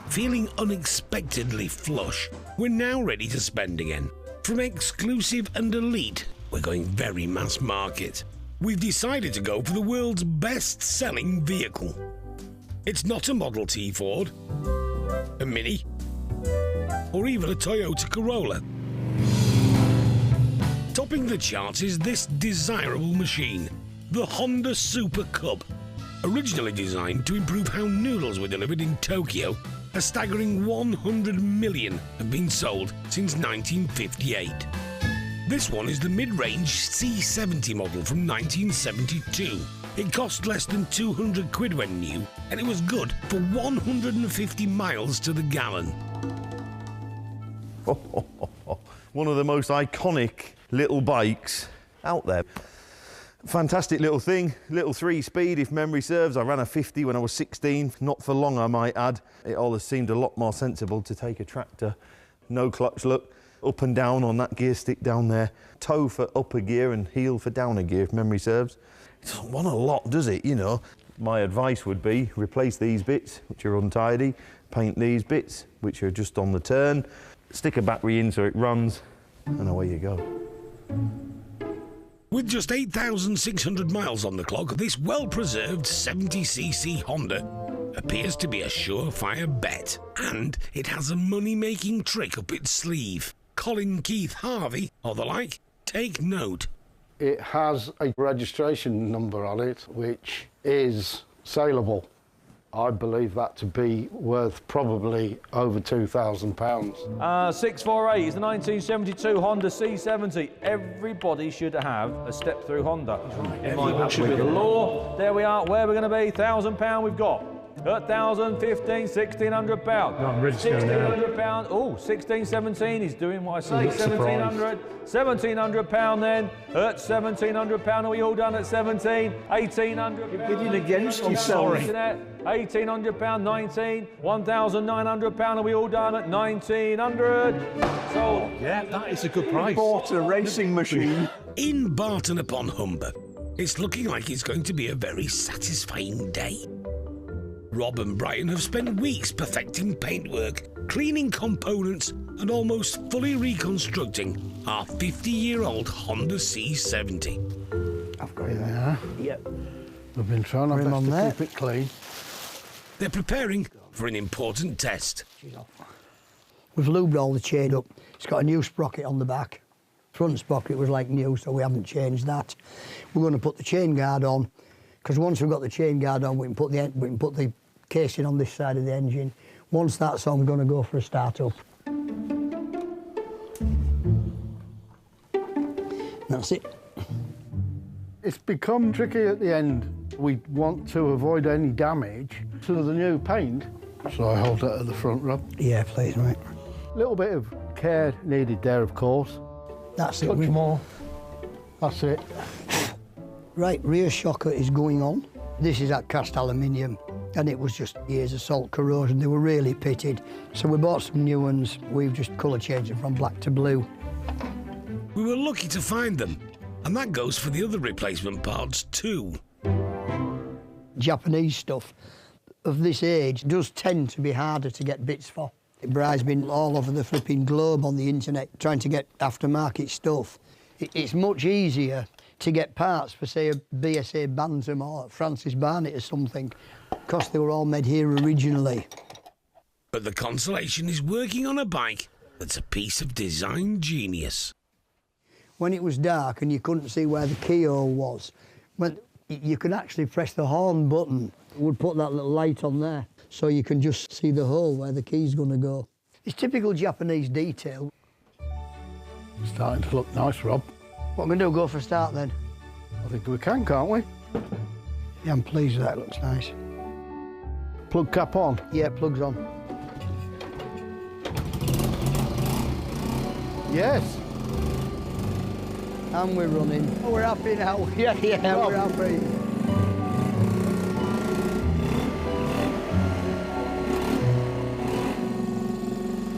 Feeling unexpectedly flush, we're now ready to spend again. From exclusive and elite, we're going very mass market. We've decided to go for the world's best-selling vehicle. It's not a Model T Ford, a Mini, or even a Toyota Corolla. Topping the charts is this desirable machine, the Honda Super Cub. Originally designed to improve how noodles were delivered in Tokyo, a staggering 100 million have been sold since 1958. This one is the mid-range C70 model from 1972. It cost less than 200 quid when new, and it was good for 150 miles to the gallon. One of the most iconic little bikes out there. Fantastic little thing, little 3-speed if memory serves. I ran a 50 when I was 16, not for long I might add. It always seemed a lot more sensible to take a tractor. No clutch, look, up and down on that gear stick down there. Toe for upper gear and heel for downer gear if memory serves. It doesn't want a lot, does it, you know? My advice would be replace these bits, which are untidy, paint these bits, which are just on the turn, stick a battery in so it runs, and away you go. With just 8,600 miles on the clock, this well-preserved 70cc Honda appears to be a surefire bet. And it has a money-making trick up its sleeve. Colin Keith Harvey, or the like, take note. It has a registration number on it, which is saleable. I believe that to be worth probably over £2,000. 648 is the 1972 Honda C70. Everybody should have a step-through Honda. Everyone should be the law. There we are. Where we're going to be? £1,000 we've got. £1,000, £1,500, £1,600. I'm ready to go now. £1,600. Oh, 16, 17. He's doing what I say. £1,700. £1,700 then. At £1,700. Are we all done at 17? £1,800. You're bidding against yourself. £1,800, 19, £1,900. Are we all done at 1,900? So Yeah, that is a good price. Bought a racing machine. In Barton upon Humber, it's looking like it's going to be a very satisfying day. Rob and Brian have spent weeks perfecting paintwork, cleaning components, and almost fully reconstructing our 50-year-old Honda C70. I've got it there. Yep. I've been trying our best to keep it clean. They're preparing for an important test. We've lubed all the chain up. It's got a new sprocket on the back. Front sprocket was like new, so we haven't changed that. We're going to put the chain guard on, because once we've got the chain guard on, we can put the casing on this side of the engine. Once that's on, we're going to go for a start-up. That's it. It's become tricky at the end. We want to avoid any damage to the new paint. So I hold that at the front, Rob. Yeah, please, mate. A little bit of care needed there, of course. That's it. Touch more. That's it. Right, rear shocker is going on. This is that cast aluminium, and it was just years of salt corrosion. They were really pitted. So we bought some new ones. We've just colour changed them from black to blue. We were lucky to find them, and that goes for the other replacement parts too. Japanese stuff of this age does tend to be harder to get bits for. Bri's been all over the flipping globe on the internet trying to get aftermarket stuff. It's much easier to get parts for, say, a BSA Bantam or Francis Barnett or something, because they were all made here originally. But the consolation is working on a bike that's a piece of design genius. When it was dark and you couldn't see where the keyhole was, you could actually press the horn button. It would put that little light on there, so you can just see the hole where the key's going to go. It's typical Japanese detail. Starting to look nice, Rob. What am I going to do, go for a start then? I think we can, can't we? Yeah, I'm pleased with that, it looks nice. Plug cap on? Yeah, plug's on. Yes. And we're running. Oh, we're happy now. Yeah, Rob. We're happy.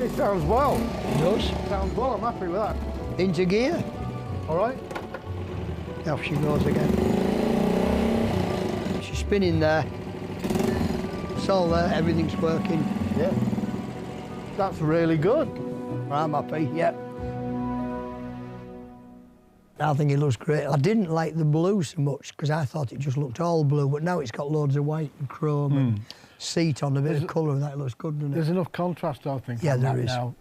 It sounds well. It does. Sounds well, I'm happy with that. Into gear. All right. Off she goes again. She's spinning there. It's all there, everything's working. Yeah. That's really good. I'm happy, yeah. I think it looks great. I didn't like the blue so much because I thought it just looked all blue, but now it's got loads of white and chrome and seat on a bit of colour, and that looks good, doesn't it? There's enough contrast, I think. Yeah, on there that is. Now.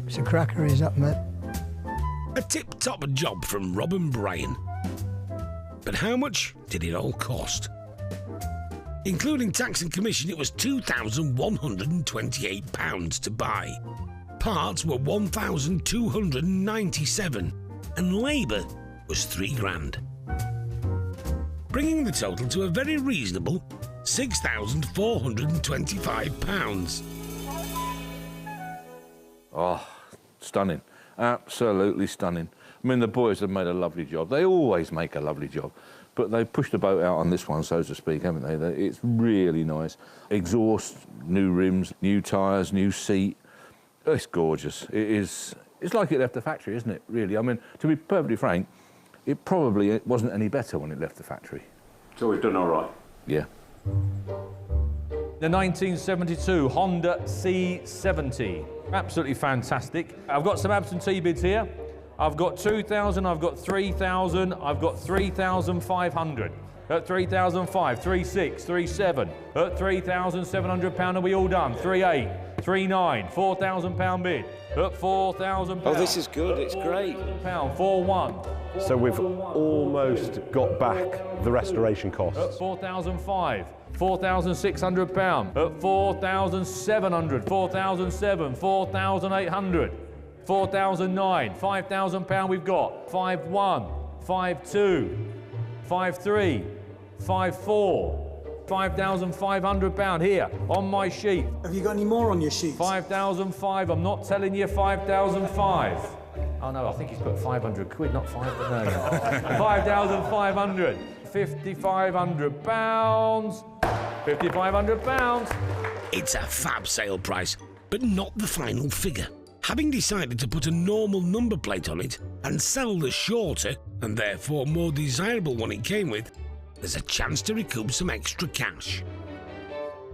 It's a cracker, is that, mate? A tip-top job from Rob and Brian. But how much did it all cost? Including tax and commission, it was £2,128 to buy. Parts were £1,297, and labour was £3,000. Bringing the total to a very reasonable £6,425. Oh, stunning. Absolutely stunning. I mean, the boys have made a lovely job. They always make a lovely job. But they've pushed the boat out on this one, so to speak, haven't they? It's really nice. Exhaust, new rims, new tyres, new seat. It's gorgeous. It's like it left the factory, isn't it, really? I mean, to be perfectly frank, it probably wasn't any better when it left the factory. So we've done all right? Yeah. The 1972 Honda C70. Absolutely fantastic. I've got some absentee bids here. I've got 2,000, I've got 3,000, I've got 3,500. At 3,500, 3,600, 3,700. At £3,700, are we all done? 3,800, 3,900, £4,000 bid. At £4,000. Oh, this is good, it's great. £4,000, 4,100. So we've almost got back the restoration costs. At 4,500, £4,600. At 4,700, 4,700, 4,800. 4,009, £5,000 we've got. 5,100, 5,200, 5,300, 5,400, £5,500 here on my sheet. Have you got any more on your sheet? 5,500, I'm not telling you 5,500. Oh no, I think he's put 500 quid, not five, but no. 5,500, £5,500, £5,500. It's a fab sale price, but not the final figure. Having decided to put a normal number plate on it and sell the shorter and therefore more desirable one it came with, there's a chance to recoup some extra cash.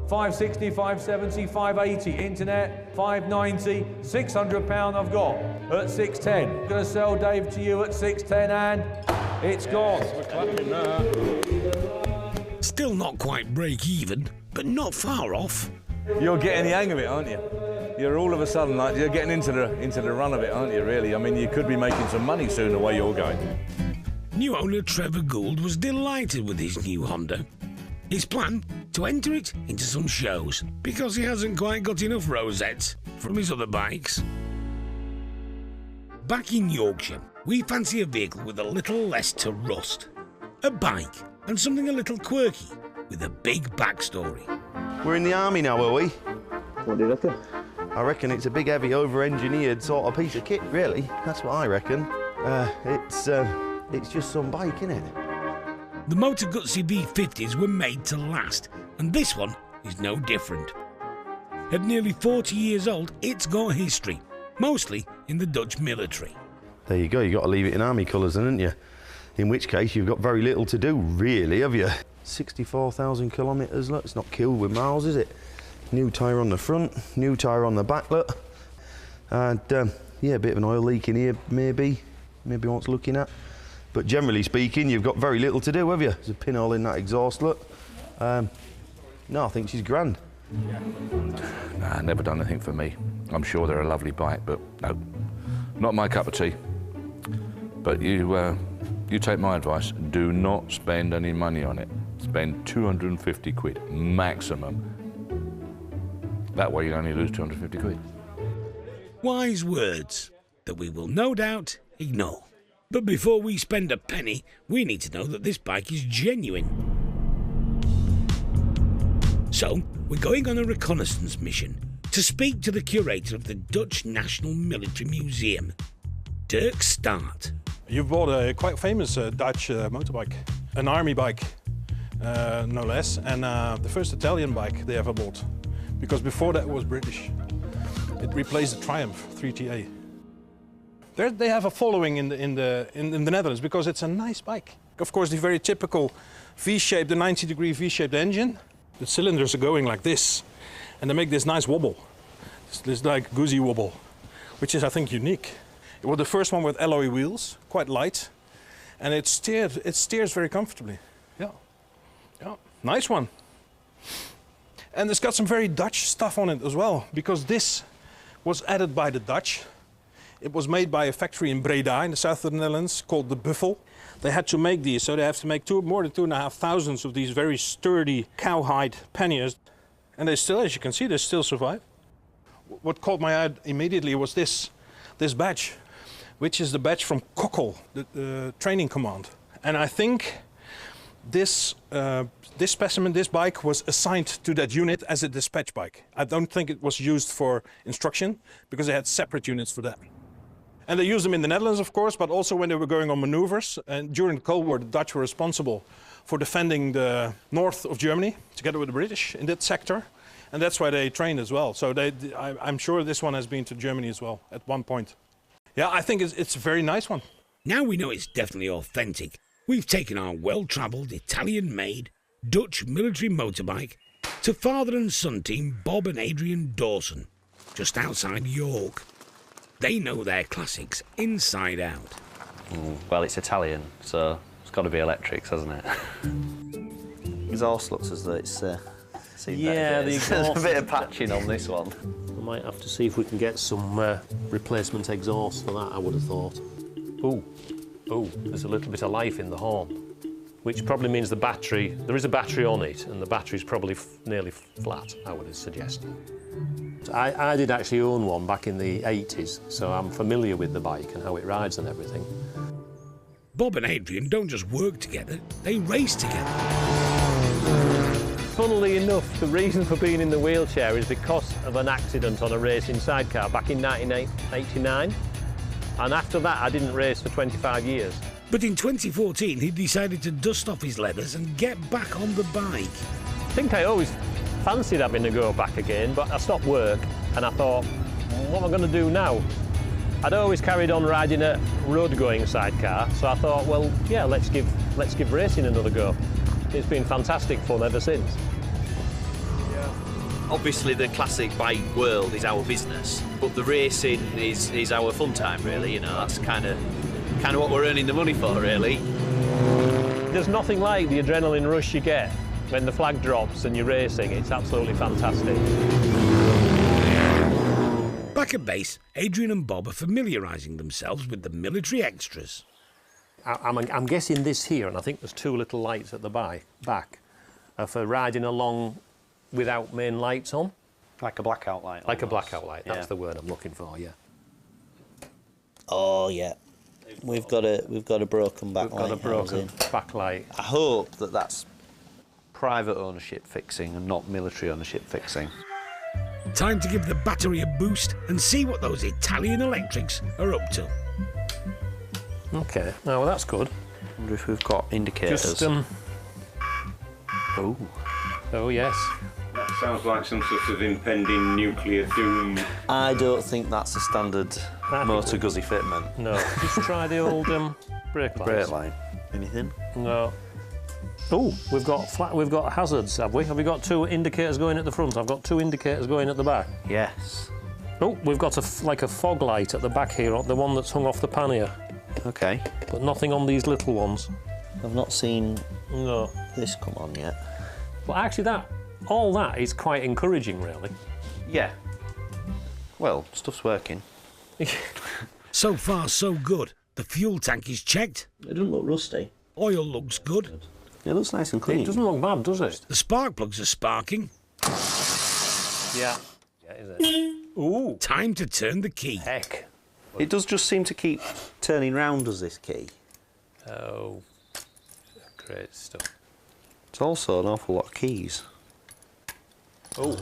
560, 570, 580, internet, 590, £600 I've got at 610. I'm going to sell Dave to you at 610 and it's gone. Still not quite break even, but not far off. You're getting the hang of it, aren't you? You're all of a sudden, like, you're getting into the run of it, aren't you, really? I mean, you could be making some money soon the way you're going. New owner Trevor Gould was delighted with his new Honda. His plan? To enter it into some shows, because he hasn't quite got enough rosettes from his other bikes. Back in Yorkshire, we fancy a vehicle with a little less to rust. A bike, and something a little quirky, with a big backstory. We're in the army now, are we? What do you reckon? I reckon it's a big, heavy, over-engineered sort of piece of kit, really. That's what I reckon. It's just some bike, innit? The Motor Guzzi V50s were made to last, and this one is no different. At nearly 40 years old, it's got history, mostly in the Dutch military. There you go, you've got to leave it in army colours, haven't you? In which case, you've got very little to do, really, have you? 64,000 kilometres, look, it's not killed with miles, is it? New tyre on the front, new tyre on the back, look. And, yeah, a bit of an oil leak in here, maybe wants looking at. But generally speaking, you've got very little to do, have you? There's a pinhole in that exhaust, look. No, I think she's grand. Nah, never done anything for me. I'm sure they're a lovely bike, but no, not my cup of tea. But you take my advice, do not spend any money on it. Spend 250 quid, maximum. That way you only lose 250 quid. Wise words that we will no doubt ignore. But before we spend a penny, we need to know that this bike is genuine. So, we're going on a reconnaissance mission to speak to the curator of the Dutch National Military Museum, Dirk Staart. You've bought a quite famous Dutch motorbike, an army bike, no less, and the first Italian bike they ever bought, because before that was British. It replaced the Triumph 3TA. They have a following in the Netherlands because it's a nice bike. Of course, the very typical V-shaped, the 90-degree V-shaped engine. The cylinders are going like this, and they make this nice wobble. This like Guzzi wobble, which is I think unique. It was the first one with alloy wheels, quite light, and it steers very comfortably. Yeah, yeah, nice one. And it's got some very Dutch stuff on it as well, because this was added by the Dutch. It was made by a factory in Breda in the south of the Netherlands called the Buffel. They had to make these, so they have to make more than 2,500 of these very sturdy cowhide panniers. And they still, as you can see, they still survive. What caught my eye immediately was this badge, which is the badge from Kokkel, the training command. And I think this specimen, this bike, was assigned to that unit as a dispatch bike. I don't think it was used for instruction, because they had separate units for that. And they used them in the Netherlands, of course, but also when they were going on maneuvers. And during the Cold War, the Dutch were responsible for defending the north of Germany, together with the British in that sector. And that's why they trained as well. So I'm sure this one has been to Germany as well at one point. Yeah, I think it's a very nice one. Now we know it's definitely authentic. We've taken our well-travelled, Italian-made, Dutch military motorbike to father and son team Bob and Adrian Dawson, just outside York. They know their classics inside out. Well, it's Italian, so it's got to be electrics, hasn't it? Exhaust looks as though it's yeah, the exhaust. There's a bit of patching on this one. We might have to see if we can get some replacement exhaust for that, I would have thought. Ooh, there's a little bit of life in the horn, which probably means the battery, there is a battery on it, and the battery's probably nearly flat, I would suggest. I did actually own one back in the 80s, so I'm familiar with the bike and how it rides and everything. Bob and Adrian don't just work together, they race together. Funnily enough, the reason for being in the wheelchair is because of an accident on a racing sidecar back in 1989. And after that, I didn't race for 25 years. But in 2014, he decided to dust off his leathers and get back on the bike. I think I always fancied having to go back again, but I stopped work and I thought, what am I going to do now? I'd always carried on riding a road-going sidecar, so I thought, well, yeah, let's give racing another go. It's been fantastic fun ever since. Obviously, the classic bike world is our business, but the racing is our fun time, really. You know, that's kind of what we're earning the money for, really. There's nothing like the adrenaline rush you get when the flag drops and you're racing. It's absolutely fantastic. Back at base, Adrian and Bob are familiarising themselves with the military extras. I'm guessing this here, and I think there's two little lights at the back, are for riding along without main lights on. Like a blackout light. Like a blackout light, that's the word I'm looking for, yeah. Oh, yeah. We've got a broken backlight. We've got a broken backlight. I hope that that's private ownership fixing and not military ownership fixing. Time to give the battery a boost and see what those Italian electrics are up to. OK, oh, well, that's good. I wonder if we've got indicators. Just, Oh, yes. That sounds like some sort of impending nuclear doom. I don't think that's a standard motor Guzzi fitment. No. Just try the old brake lights. Brake light. Anything? No. Oh, we've got hazards, have we? Have we got two indicators going at the front? I've got two indicators going at the back. Yes. Oh, we've got like a fog light at the back here, the one that's hung off the pannier. OK. But nothing on these little ones. I've not seen this come on yet. Well, actually, all that is quite encouraging, really. Yeah. Well, stuff's working. So far, so good. The fuel tank is checked. It doesn't look rusty. Oil looks good. It looks nice and clean. It doesn't look bad, does it? The spark plugs are sparking. Yeah. Yeah, is it? Ooh. Time to turn the key. Heck. It does just seem to keep turning round, does this key? Oh, great stuff. It's also an awful lot of keys. Oh,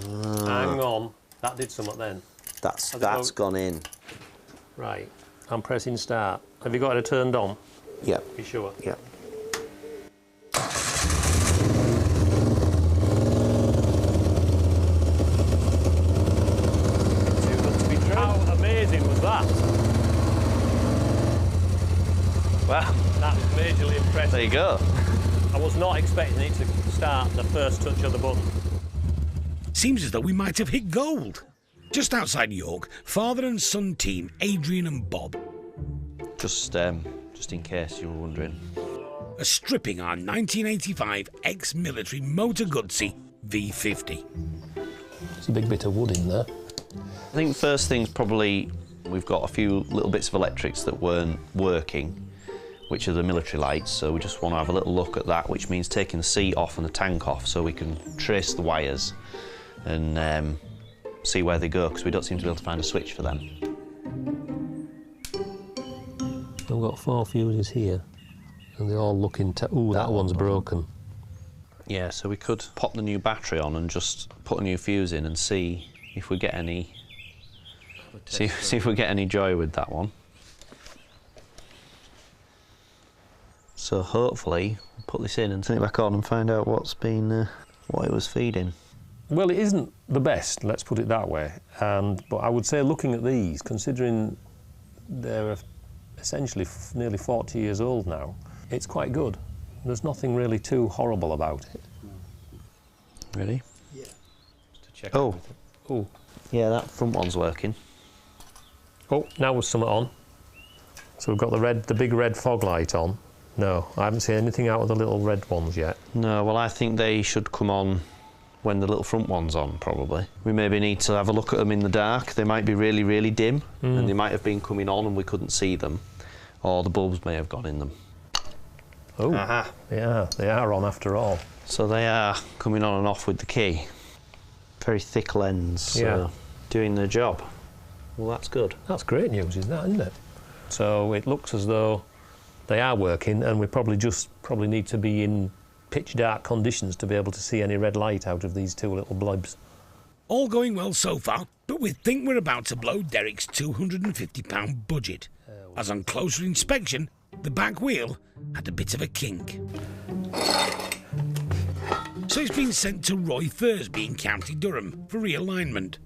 hang on. That did something then. That's gone in. Right. I'm pressing start. Have you got it turned on? Yeah. You sure? Yeah. How amazing was that? Wow. That was majorly impressive. There you go. I was not expecting it to start the first touch of the button. Seems as though we might have hit gold. Just outside York, father and son team Adrian and Bob Just in case you were wondering. are stripping our 1985 ex-military motor Guzzi V50. There's a big bit of wood in there. I think first thing's probably we've got a few little bits of electrics that weren't working, which are the military lights, so we just want to have a little look at that, which means taking the seat off and the tank off so we can trace the wires and see where they go, because we don't seem to be able to find a switch for them. We've got 4 fuses here, and they all look into... Ooh, that one's broken. Yeah, so we could pop the new battery on and just put a new fuse in and see if we get any... See if we get any joy with that one. So hopefully we'll put this in and turn it back on and find out what's been what it was feeding. Well, it isn't the best, let's put it that way. But I would say, looking at these, considering they're essentially nearly 40 years old now, it's quite good. There's nothing really too horrible about it. Ready? Yeah. Just to check. Oh. Oh. Yeah, that front one's working. Oh, now there's something on. So we've got the big red fog light on. No, I haven't seen anything out of the little red ones yet. No, well, I think they should come on when the little front one's on, probably. We maybe need to have a look at them in the dark. They might be really, really dim, and they might have been coming on and we couldn't see them, or the bulbs may have gone in them. Oh, yeah, they are on after all. So they are coming on and off with the key. Very thick lens, so doing their job. Well, that's good. That's great news, isn't it? So it looks as though they are working, and we probably need to be in pitch dark conditions to be able to see any red light out of these 2 little blobs. All going well so far, but we think we're about to blow Derek's £250 budget, as on closer inspection, the back wheel had a bit of a kink. So it's been sent to Roy Thursby in County Durham for realignment.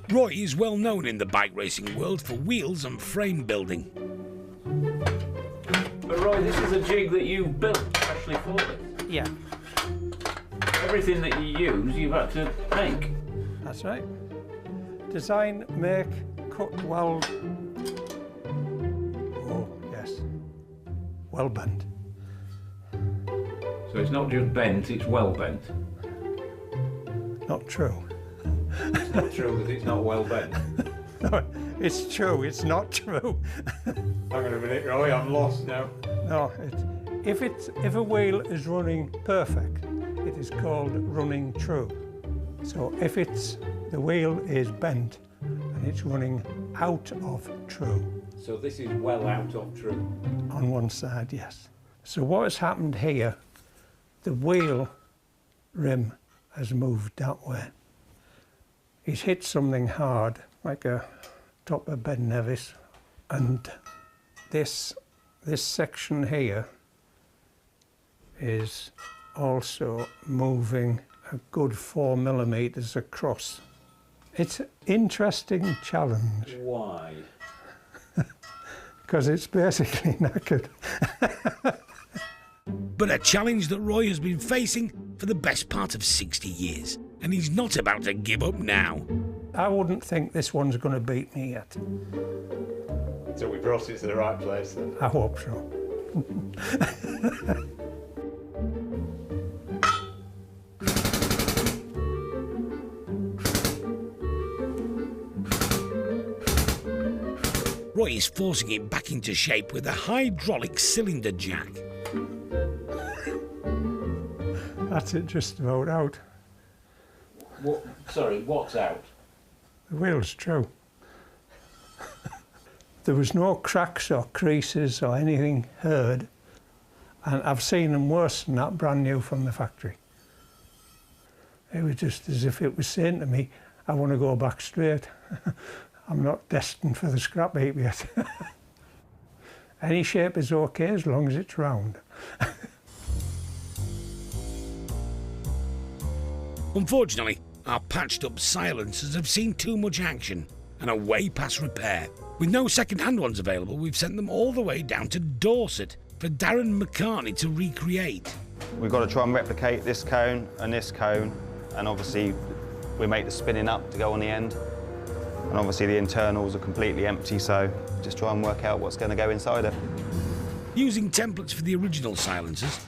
Roy is well known in the bike racing world for wheels and frame building. But Roy, this is a jig that you built especially for this. Yeah. Everything that you use, you've had to make. That's right. Design, make, cut, weld. Oh, yes. Well bent. So it's not just bent, it's well bent. Not true. It's not true that it's not well bent. No, it's true, it's not true. Hang on a minute, Roy, I'm lost now. No, if a wheel is running perfect, it is called running true. So if the wheel is bent and it's running out of true. So this is well out of true. On one side, yes. So what has happened here, the wheel rim has moved that way. He's hit something hard, like a top of Ben Nevis, and this section here is also moving a good 4 millimetres across. It's an interesting challenge. Why? Because it's basically knackered. But a challenge that Roy has been facing for the best part of 60 years, and he's not about to give up now. I wouldn't think this one's going to beat me yet. So we brought it to the right place then? I hope so. Roy is forcing it back into shape with a hydraulic cylinder jack. That's it, just about out. What? Sorry, what's out? The wheel's true. There was no cracks or creases or anything heard, and I've seen them worse than that, brand new from the factory. It was just as if it was saying to me, I want to go back straight. I'm not destined for the scrap heap yet. Any shape is okay as long as it's round. Unfortunately, our patched-up silencers have seen too much action and are way past repair. With no second-hand ones available, we've sent them all the way down to Dorset for Darren McCartney to recreate. We've got to try and replicate this cone, and obviously We make the spinning up to go on the end. And obviously the internals are completely empty, so just try and work out what's going to go inside it. Using templates for the original silencers,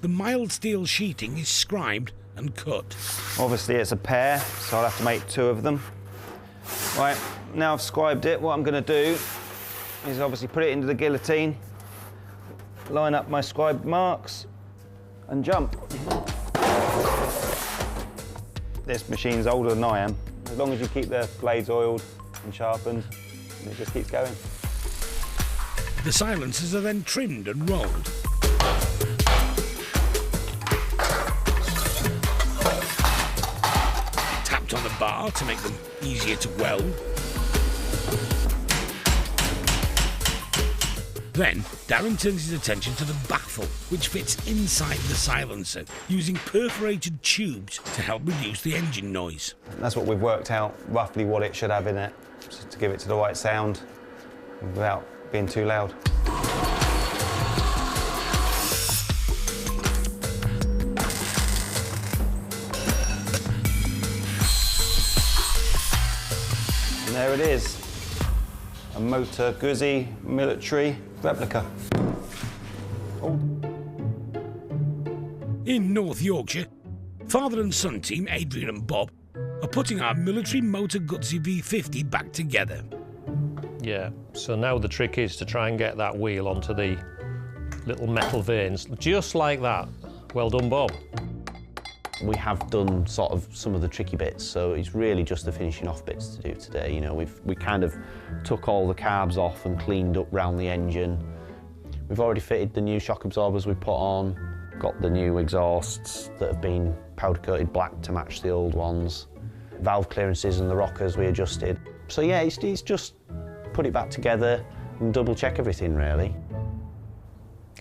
the mild steel sheeting is scribed and cut. Obviously it's a pair, so I'll have to make 2 of them. Right, now I've scribed it, what I'm going to do is obviously put it into the guillotine, line up my scribed marks, and jump. This machine's older than I am. As long as you keep the blades oiled and sharpened, it just keeps going. The silencers are then trimmed and rolled. Tapped on the bar to make them easier to weld. Then, Darren turns his attention to the baffle, which fits inside the silencer, using perforated tubes to help reduce the engine noise. That's what we've worked out, roughly what it should have in it, to give it to the right sound without being too loud. And there it is, a motor Guzzi military replica. In North Yorkshire, father and son team Adrian and Bob are putting our military motor Guzzi V50 back together. Yeah, so now the trick is to try and get that wheel onto the little metal vanes, just like that. Well done, Bob. We have done sort of some of the tricky bits, so it's really just the finishing off bits to do today. You know, we kind of took all the carbs off and cleaned up round the engine. We've already fitted the new shock absorbers we put on, got the new exhausts that have been powder coated black to match the old ones. Valve clearances and the rockers we adjusted. So yeah, it's just put it back together and double check everything really.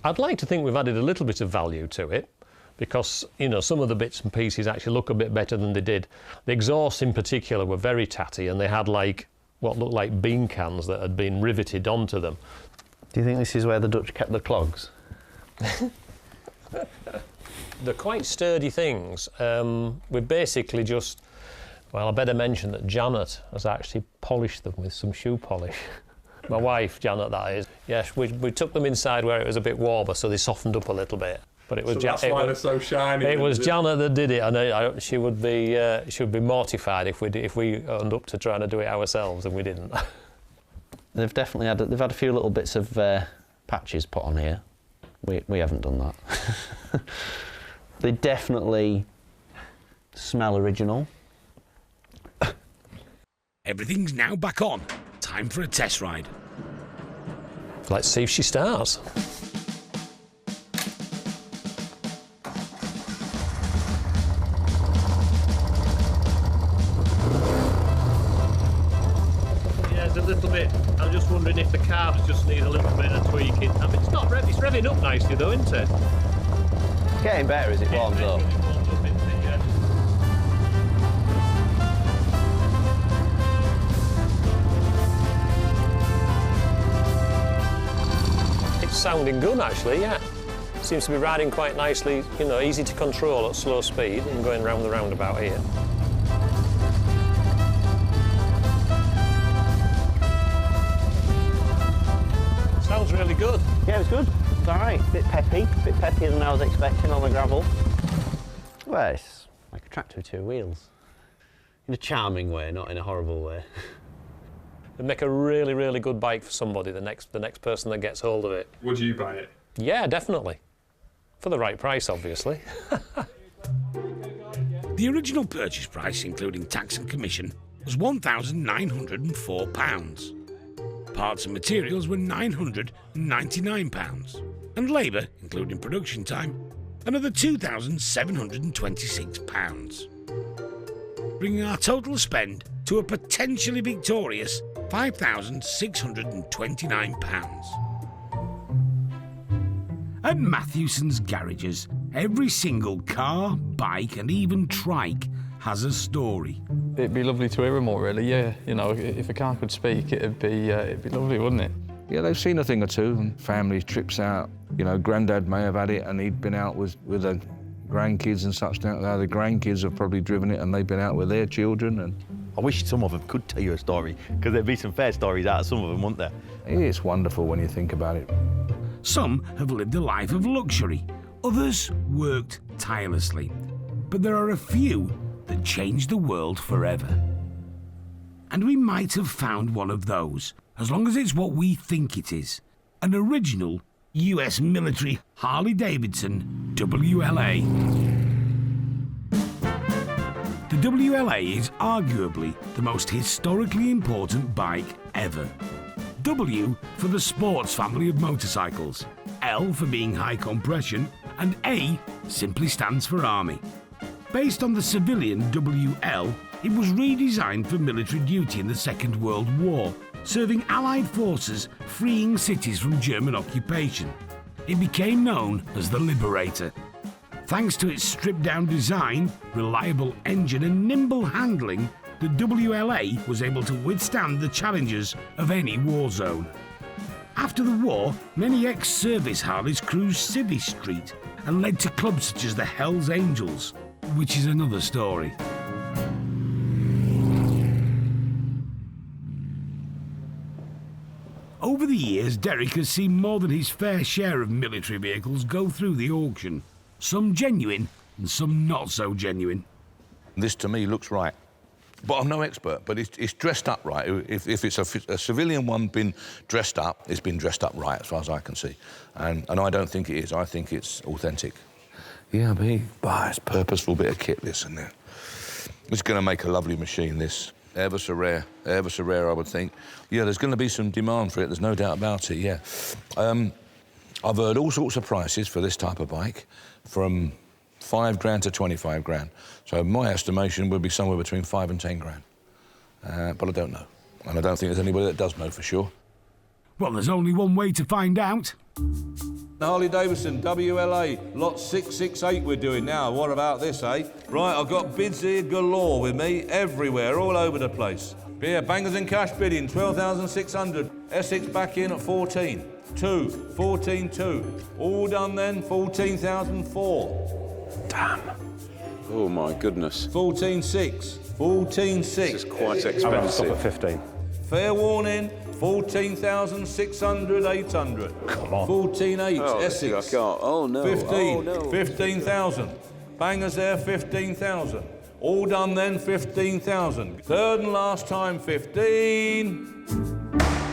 I'd like to think we've added a little bit of value to it, because, you know, some of the bits and pieces actually look a bit better than they did. The exhausts in particular were very tatty, and they had like what looked like bean cans that had been riveted onto them. Do you think this is where the Dutch kept the clogs? They're quite sturdy things. We've basically just, well, I better mention that Janet has actually polished them with some shoe polish. My wife, Janet, that is. Yes, we took them inside where it was a bit warmer, so they softened up a little bit. But it was so that's why they're so shiny. It was Janet that did it, and she would be mortified if we owned up to trying to do it ourselves, and we didn't. They've definitely had a few little bits of patches put on here. We haven't done that. They definitely smell original. Everything's now back on. Time for a test ride. Let's see if she starts. A little bit. I'm just wondering if the carbs just need a little bit of tweaking. I mean, it's revving up nicely though, isn't it? It's getting better as it warms up. It's sounding good actually, yeah. Seems to be riding quite nicely, you know, easy to control at slow speed and going round the roundabout here. Sounds really good. Yeah, it was good. It's all right. Bit peppier than I was expecting on the gravel. Well, it's like a tractor with 2 wheels. In a charming way, not in a horrible way. It'd make a really, really good bike for somebody, the next person that gets hold of it. Would you buy it? Yeah, definitely. For the right price, obviously. The original purchase price, including tax and commission, was £1,904. Parts and materials were £999, and labour, including production time, another £2,726, bringing our total spend to a potentially victorious £5,629. At Mathewsons garages, every single car, bike and even trike has a story. It'd be lovely to hear them all, really, yeah. You know, if a car could speak, it'd be lovely, wouldn't it? Yeah, they've seen a thing or two, and family trips out. You know, Grandad may have had it, and he'd been out with a grandkids and such out there. The grandkids have probably driven it and they've been out with their children. And I wish some of them could tell you a story, because there'd be some fair stories out of some of them, wouldn't there? It's wonderful when you think about it. Some have lived a life of luxury, others worked tirelessly. But there are a few that changed the world forever. And we might have found one of those, as long as it's what we think it is. An original US military Harley-Davidson WLA. The WLA is arguably the most historically important bike ever. W for the sports family of motorcycles, L for being high compression, and A simply stands for Army. Based on the civilian WL, it was redesigned for military duty in the Second World War, serving Allied forces freeing cities from German occupation. It became known as the Liberator. Thanks to its stripped-down design, reliable engine and nimble handling, the WLA was able to withstand the challenges of any war zone. After the war, many ex-service Harleys cruised Civvy Street and led to clubs such as the Hells Angels, which is another story. Over the years, Derek has seen more than his fair share of military vehicles go through the auction. Some genuine and some not so genuine. This to me looks right. But I'm no expert, but it's dressed up right. If it's a civilian one been dressed up, it's been dressed up right as far as I can see. And I don't think it is, I think it's authentic. Yeah, it's a purposeful bit of kit, this and that. It's going to make a lovely machine, this. Ever so rare, I would think. Yeah, there's going to be some demand for it, there's no doubt about it, yeah. I've heard all sorts of prices for this type of bike, from 5 grand to 25 grand. So my estimation would be somewhere between 5 and 10 grand. But I don't know. And I don't think there's anybody that does know for sure. Well, there's only one way to find out. Harley-Davidson WLA, lot 668 we're doing now. What about this, eh? Right, I've got bids here galore with me, everywhere, all over the place. Here, bangers and cash bidding, 12,600. Essex back in at 14. 14.2. All done then, 14,004. Damn. Oh my goodness. 14.6. 14.6. This is quite expensive. Stop at 15. Fair warning, 14,600, 800. Come on. 14.8, Oh, Essex. I can't. Oh no. 15, Oh, no. 15,000. Bangers there, 15,000. All done then, 15,000. Third and last time, 15.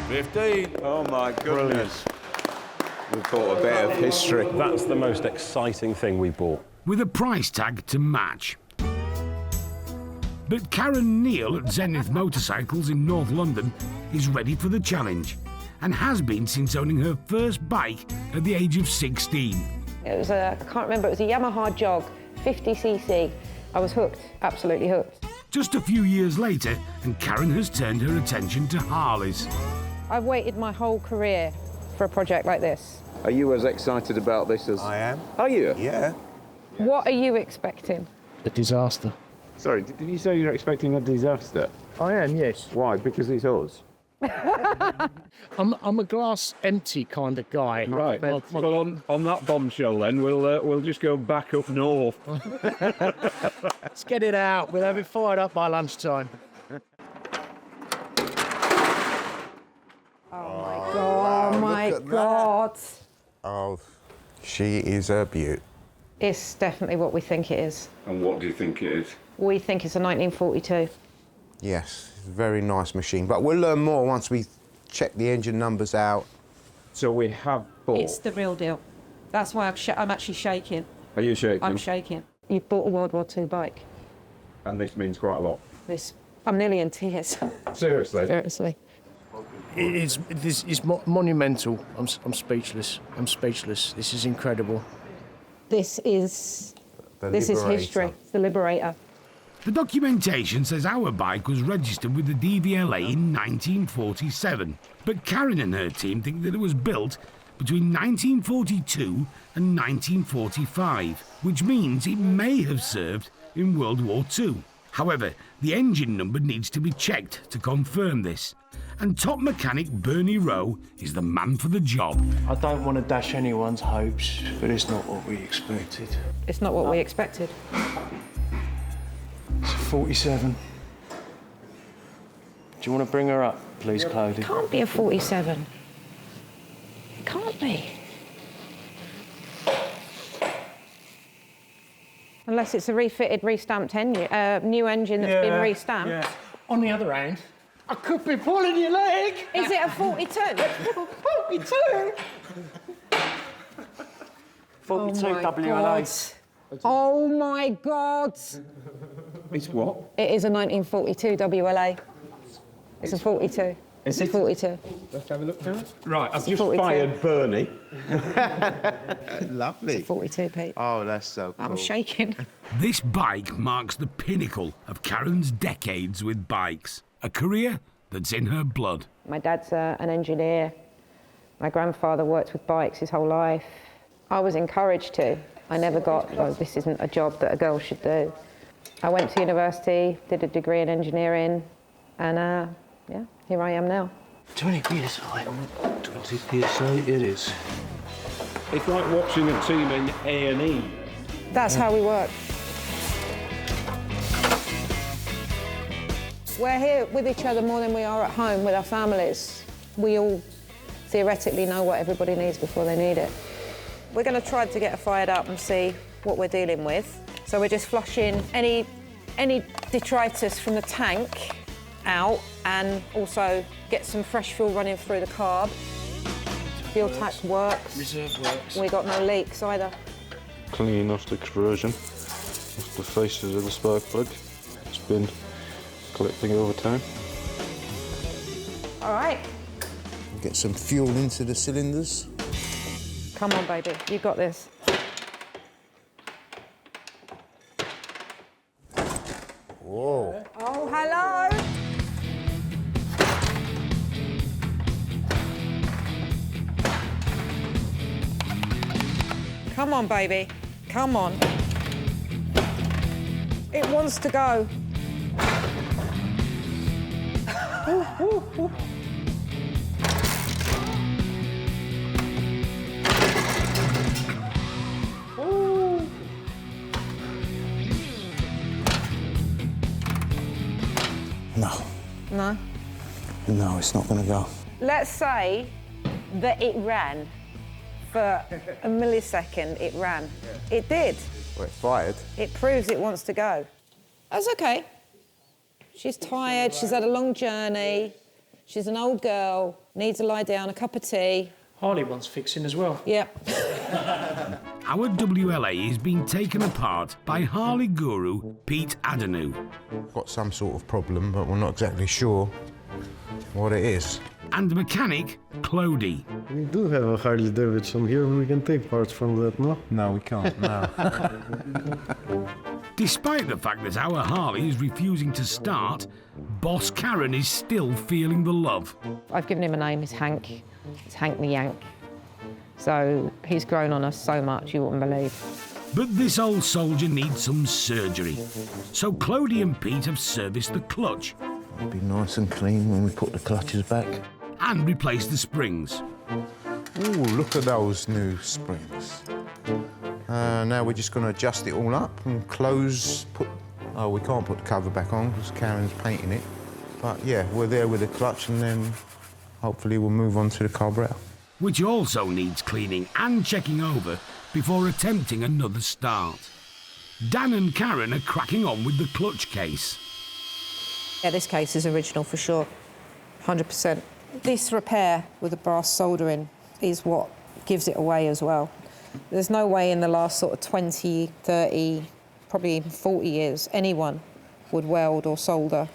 15. Oh my goodness. We've bought a bit of history. That's the most exciting thing we bought. With a price tag to match. But Karen Neal at Zenith Motorcycles in North London is ready for the challenge and has been since owning her first bike at the age of 16. It was I can't remember, it was a Yamaha Jog, 50cc. I was hooked, absolutely hooked. Just a few years later, and Karen has turned her attention to Harleys. I've waited my whole career for a project like this. Are you as excited about this as I am? Are you? Yeah. What are you expecting? A disaster. Sorry, did you say you're expecting a disaster? I am, yes. Why? Because it's us. I'm a glass empty kind of guy. Right. Well, on that bombshell then, we'll just go back up north. Let's get it out. We'll have it fired up by lunchtime. Oh my God. Oh, she is a beaut. It's definitely what we think it is. And what do you think it is? We think it's a 1942. Yes, very nice machine. But we'll learn more once we check the engine numbers out. So we have bought... It's the real deal. That's why I'm actually shaking. Are you shaking? I'm shaking. You've bought a World War II bike. And this means quite a lot. I'm nearly in tears. Seriously? Seriously. This is monumental. I'm speechless. I'm speechless. This is incredible. This is history. It's the Liberator. The documentation says our bike was registered with the DVLA in 1947, but Karen and her team think that it was built between 1942 and 1945, which means it may have served in World War II. However, the engine number needs to be checked to confirm this, and top mechanic Bernie Rowe is the man for the job. I don't want to dash anyone's hopes, but it's not what we expected. It's not what we expected. It's a 47. Do you want to bring her up, please, Clody? It can't be a 47. It can't be. Unless it's a refitted, restamped new engine that's been restamped. Yeah. On the other hand, I could be pulling your leg. Is it a 42? 42? 42 WLA. Oh my God! It's what? It is a 1942 WLA. It's a 42. Is it? 42. Let's have a look through it. Right, I've just 42. fired Bernie. Lovely. It's a 42, Pete. Oh, that's so cool. I'm shaking. This bike marks the pinnacle of Karen's decades with bikes, a career that's in her blood. My dad's an engineer. My grandfather worked with bikes his whole life. I was encouraged to. I never got, oh, this isn't a job that a girl should do. I went to university, did a degree in engineering, and yeah, here I am now. 20 PSI. 20 PSI it is. It's like watching a team in A&E. That's how we work. We're here with each other more than we are at home with our families. We all theoretically know what everybody needs before they need it. We're going to try to get her fired up and see what we're dealing with. So we're just flushing any detritus from the tank out and also get some fresh fuel running through the carb. Fuel tank works. Reserve works. We got no leaks either. Cleaning off the corrosion off the faces of the spark plug. It's been collecting over time. All right. Get some fuel into the cylinders. Come on, baby, you got this. Whoa. Oh, hello. Come on, baby. Come on. It wants to go. Ooh, ooh, ooh. No. No? No, it's not going to go. Let's say that it ran. For a millisecond, it ran. It did. Well, it fired. It proves it wants to go. That's okay. She's tired, she's had a long journey, she's an old girl, needs to lie down, a cup of tea. Harley wants fixing as well. Yep. Our WLA is being taken apart by Harley guru Pete Adenu. Got some sort of problem, but we're not exactly sure what it is. And mechanic Clody. We do have a Harley-Davidson here, and we can take parts from that, no? No, we can't, no. Despite the fact that our Harley is refusing to start, boss Karen is still feeling the love. I've given him a name, he's Hank. It's Hank the Yank. So he's grown on us so much, you wouldn't believe. But this old soldier needs some surgery. So Clody and Pete have serviced the clutch. It'll be nice and clean when we put the clutches back. And replace the springs. Ooh, look at those new springs. Now we're just going to adjust it all up and close, oh, we can't put the cover back on because Karen's painting it. But yeah, we're there with the clutch and then hopefully we'll move on to the carburetor. Which also needs cleaning and checking over before attempting another start. Dan and Karen are cracking on with the clutch case. Yeah, this case is original for sure, 100%. This repair with the brass soldering is what gives it away as well. There's no way in the last sort of 20, 30, probably even 40 years, anyone would weld or solder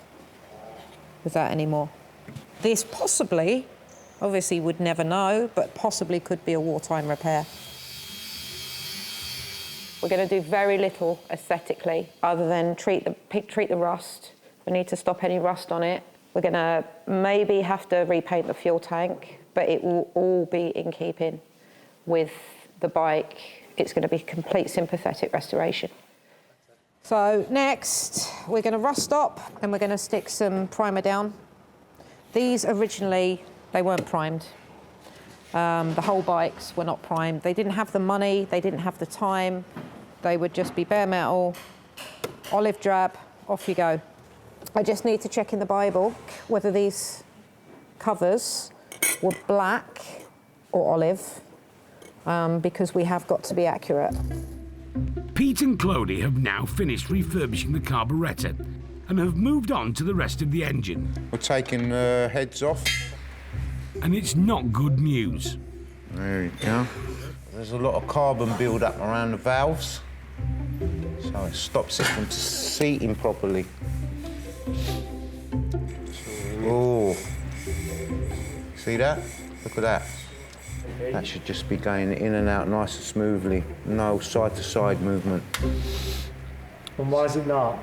with that anymore. This possibly, obviously would never know, but possibly could be a wartime repair. We're going to do very little aesthetically other than treat the rust. We need to stop any rust on it. We're going to maybe have to repaint the fuel tank, but it will all be in keeping with the bike. It's going to be complete sympathetic restoration. So next, we're going to rust stop and we're going to stick some primer down. These originally, they weren't primed. The whole bikes were not primed. They didn't have the money, they didn't have the time. They would just be bare metal, olive drab, off you go. I just need to check in the Bible whether these covers were black or olive, because we have got to be accurate. Pete and Clody have now finished refurbishing the carburettor and have moved on to the rest of the engine. We're taking the heads off. And it's not good news. There you go. There's a lot of carbon build-up around the valves, so it stops it from seating properly. Oh, see that? Look at that. That should just be going in and out nice and smoothly. No side-to-side movement. And why is it not?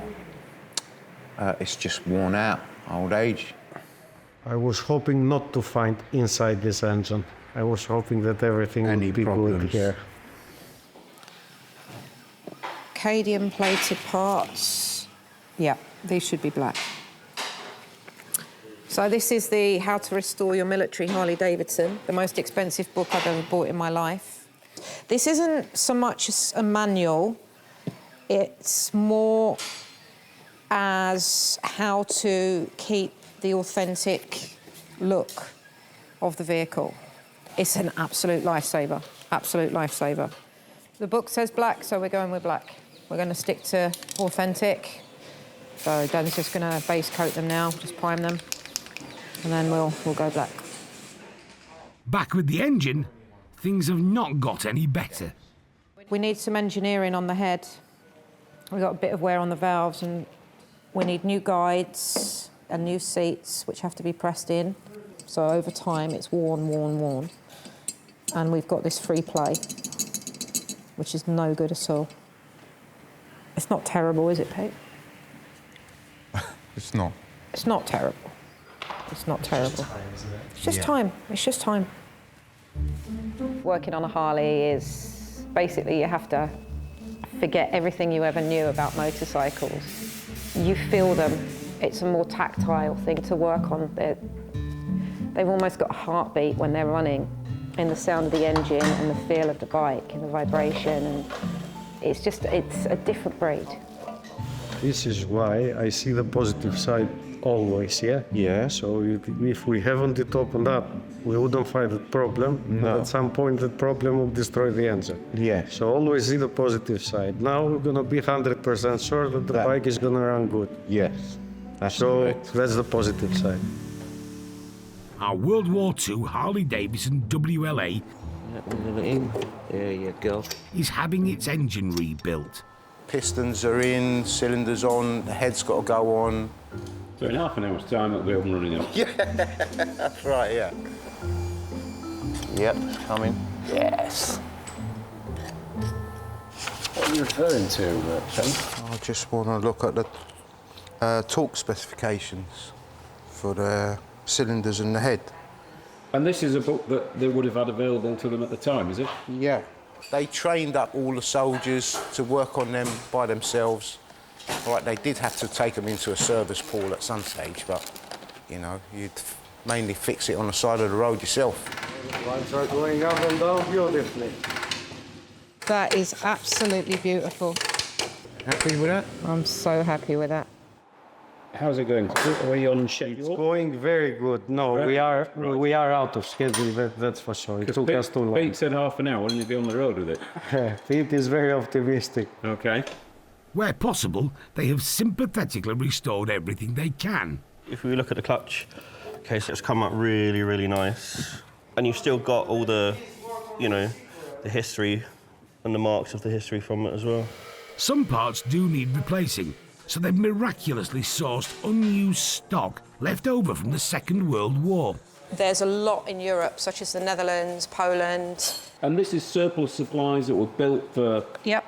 It's just worn out, old age. I was hoping not to find inside this engine. I was hoping that everything would be good here. Cadium plated parts. Yeah, these should be black. So this is the How to Restore Your Military Harley-Davidson, the most expensive book I've ever bought in my life. This isn't so much a manual, it's more as how to keep the authentic look of the vehicle. It's an absolute lifesaver, absolute lifesaver. The book says black, so we're going with black. We're going to stick to authentic. So Dan's just going to base coat them now, just prime them, and then we'll go black. Back with the engine, things have not got any better. We need some engineering on the head. We've got a bit of wear on the valves, and we need new guides and new seats, which have to be pressed in. So over time, it's worn. And we've got this free play, which is no good at all. It's not terrible, is it, Pete? It's not. It's not terrible. It's not terrible. It's just time. It's just time. Working on a Harley is basically you have to forget everything you ever knew about motorcycles. You feel them. It's a more tactile thing to work on. They've almost got a heartbeat when they're running, in the sound of the engine and the feel of the bike and the vibration, and it's a different breed. This is why I see the positive side always, yeah? Yeah. So if we haven't it opened up, we wouldn't find a problem. No. At some point, that problem will destroy the engine. Yeah. So always see the positive side. Now we're gonna be 100% sure that the bike is gonna run good. Yes. That's the positive side. Our World War II Harley-Davidson WLA There you go. is having its engine rebuilt. Pistons are in, cylinders on, the head's got to go on. So in half an hour's time, it'll be up and running now. Yeah, that's right, yeah. Yep, it's coming. Yes. What are you referring to, Tim? I just want to look at the torque specifications for the cylinders and the head. And this is a book that they would have had available to them at the time, is it? Yeah. They trained up all the soldiers to work on them by themselves. All right, they did have to take them into a service pool at some stage, but, you know, you'd mainly fix it on the side of the road yourself. Lights are going up and down beautifully. That is absolutely beautiful. Happy with that? I'm so happy with that. How's it going? Are we on schedule? It's going very good. No, we are out of schedule, that's for sure. It took us too long. Pete said half an hour, wouldn't you be on the road with it? Pete is very optimistic. Okay. Where possible, they have sympathetically restored everything they can. If we look at the clutch case, it's come up really, really nice. And you've still got all the, you know, the history and the marks of the history from it as well. Some parts do need replacing, so they've miraculously sourced unused stock left over from the Second World War. There's a lot in Europe, such as the Netherlands, Poland. And this is surplus supplies that were built for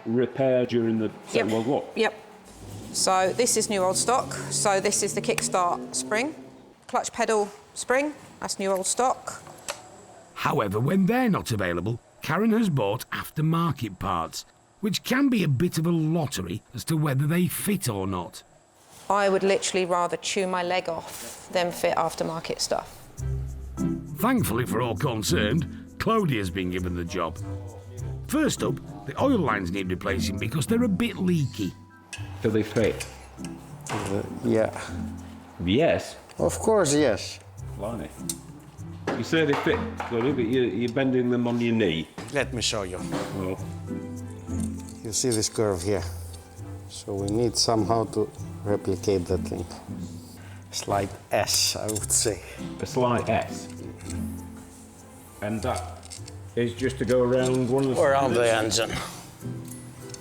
repair during the Second World War? Yep. So this is new old stock. So this is the kickstart spring. Clutch pedal spring, that's new old stock. However, when they're not available, Karen has bought aftermarket parts, which can be a bit of a lottery as to whether they fit or not. I would literally rather chew my leg off than fit aftermarket stuff. Thankfully for all concerned, Claudia's been given the job. First up, the oil lines need replacing because they're a bit leaky. Do they fit? Yeah. Yes? Of course, yes. Blimey. You say they fit, Claudia, but you're bending them on your knee. Let me show you. Oh. You see this curve here? So we need somehow to replicate that thing. Slight S, I would say. A slight S? And that is just to go around one of the... Around the engine.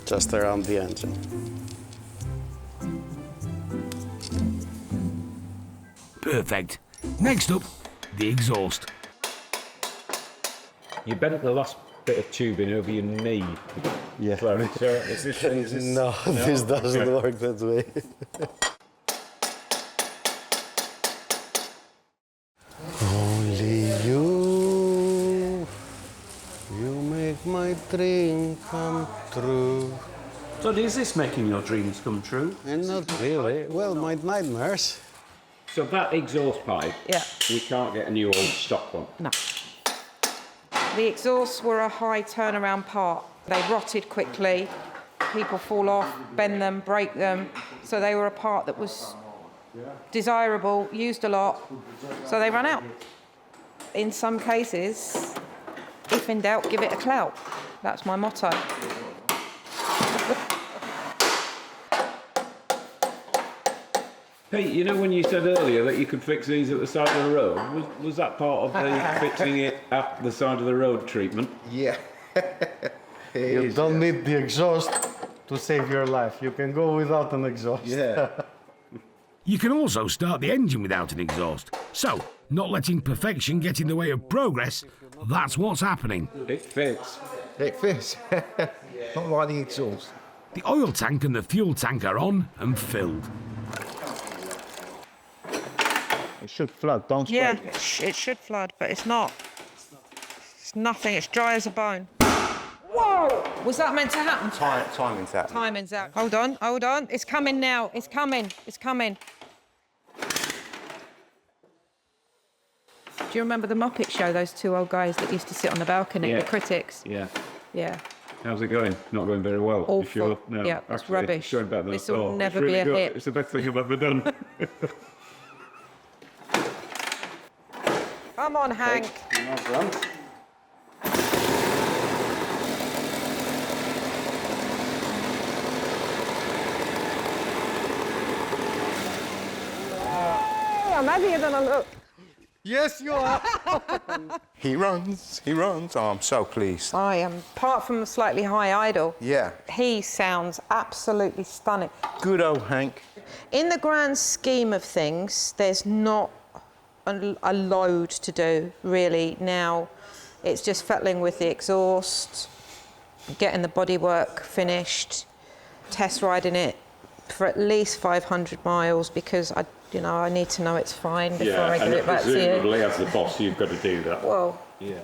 Just around the engine. Perfect. Next up, the exhaust. You bent the last bit of tubing over your knee. Yeah. Claudia. So is this, No, this doesn't work that way. Only you make my dream come true. So is this making your dreams come true? And not really. Well, my nightmares. So that exhaust pipe, yeah, we can't get a new old stock one? No. The exhausts were a high turnaround part. They rotted quickly. People fall off, bend them, break them. So they were a part that was desirable, used a lot, so they ran out. In some cases, if in doubt, give it a clout. That's my motto. Hey, you know when you said earlier that you could fix these at the side of the road? Was that part of the fixing it at the side of the road treatment? Yeah. You don't need the exhaust to save your life. You can go without an exhaust. Yeah. You can also start the engine without an exhaust. So, not letting perfection get in the way of progress, that's what's happening. It fits. It fits. Not like the exhaust. The oil tank and the fuel tank are on and filled. It should flood, don't spray. Yeah, it should flood, but it's not. It's nothing, it's dry as a bone. Whoa! Was that meant to happen? Timing's out. Timing's out. Hold on. It's coming now. It's coming. It's coming. Do you remember the Muppet Show, those two old guys that used to sit on the balcony, Yeah. the critics? Yeah. Yeah. How's it going? Not going very well. Awful. You sure? No, Yeah, it's actually, rubbish. It's going better than This I will thought. never It's really be a good. hit. It's the best thing I've ever done. Come on, Hank. I'm heavier than I look. Yes, you are. He runs. Oh, I'm so pleased. I am, apart from slightly high idle. Yeah. He sounds absolutely stunning. Good old Hank. In the grand scheme of things, there's not a load to do, really, now. It's just fettling with the exhaust, getting the bodywork finished, test riding it for at least 500 miles because I need to know it's fine before I give it back to you. Presumably, as the boss, you've got to do that. Well,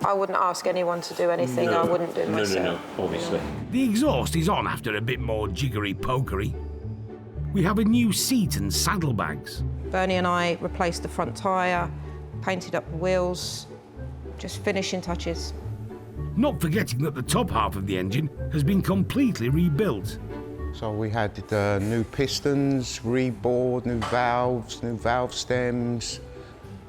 I wouldn't ask anyone to do anything I wouldn't do myself. No, obviously. The exhaust is on after a bit more jiggery-pokery. We have a new seat and saddlebags. Bernie and I replaced the front tyre, painted up the wheels, just finishing touches. Not forgetting that the top half of the engine has been completely rebuilt. So we had new pistons, reboard, new valve stems.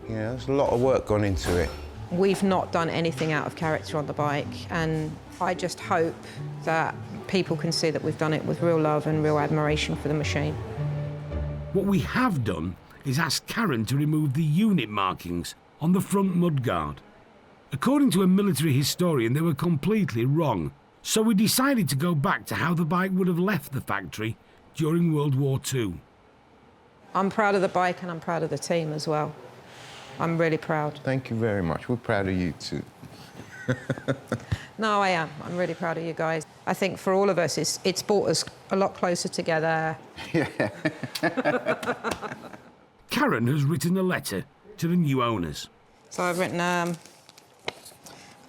You know, there's a lot of work gone into it. We've not done anything out of character on the bike, and I just hope that people can see that we've done it with real love and real admiration for the machine. What we have done is ask Karen to remove the unit markings on the front mudguard. According to a military historian, they were completely wrong, so we decided to go back to how the bike would have left the factory during World War II. I'm proud of the bike and I'm proud of the team as well. I'm really proud. Thank you very much. We're proud of you too. No, I am. I'm really proud of you guys. I think for all of us, it's brought us a lot closer together. Yeah. Karen has written a letter to the new owners. So I've written a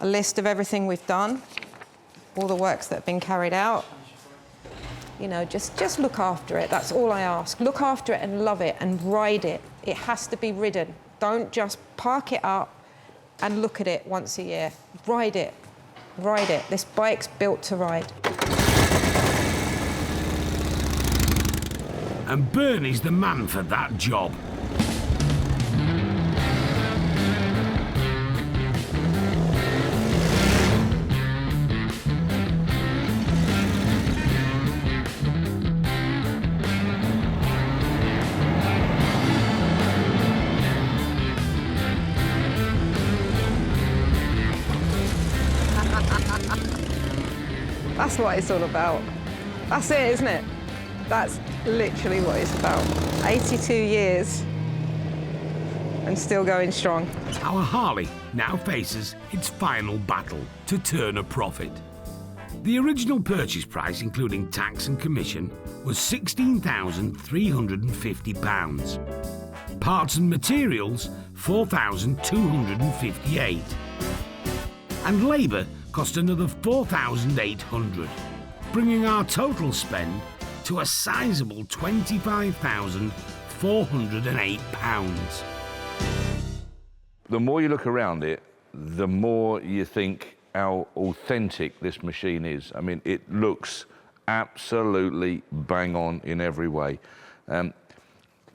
list of everything we've done, all the works that have been carried out, You know, just look after it. That's all I ask. Look after it and love it and ride it. It has to be ridden. Don't just park it up and look at it once a year. Ride it. Ride it. This bike's built to ride. And Bernie's the man for that job. That's what it's all about. That's it, isn't it? That's literally what it's about. 82 years and still going strong. Our Harley now faces its final battle to turn a profit. The original purchase price, including tax and commission, was £16,350. Parts and materials, £4,258. And labour cost another £4,800, bringing our total spend to a sizable £25,408. The more you look around it, the more you think how authentic this machine is. I mean, it looks absolutely bang on in every way.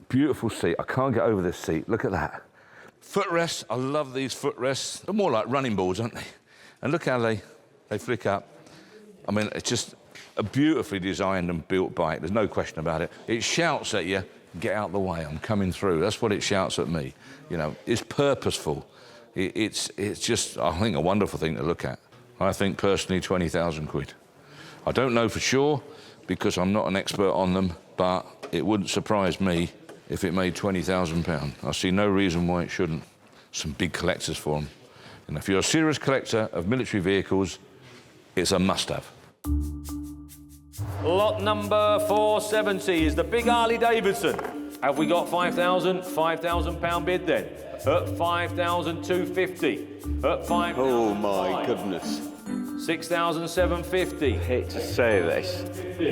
Beautiful seat. I can't get over this seat. Look at that. Footrests. I love these footrests. They're more like running boards, aren't they? And look how they flick up. I mean, it's just a beautifully designed and built bike. There's no question about it. It shouts at you, get out the way, I'm coming through. That's what it shouts at me. You know, it's purposeful. It's just, I think, a wonderful thing to look at. I think, personally, 20,000 quid. I don't know for sure, because I'm not an expert on them, but it wouldn't surprise me if it made £20,000. I see no reason why it shouldn't. Some big collectors for them. And if you're a serious collector of military vehicles, it's a must-have. Lot number 470 is the big Harley-Davidson. Have we got 5,000? £5,000 bid then. At 5,250. At 5,000. Oh my goodness. 6,750. I hate to say this.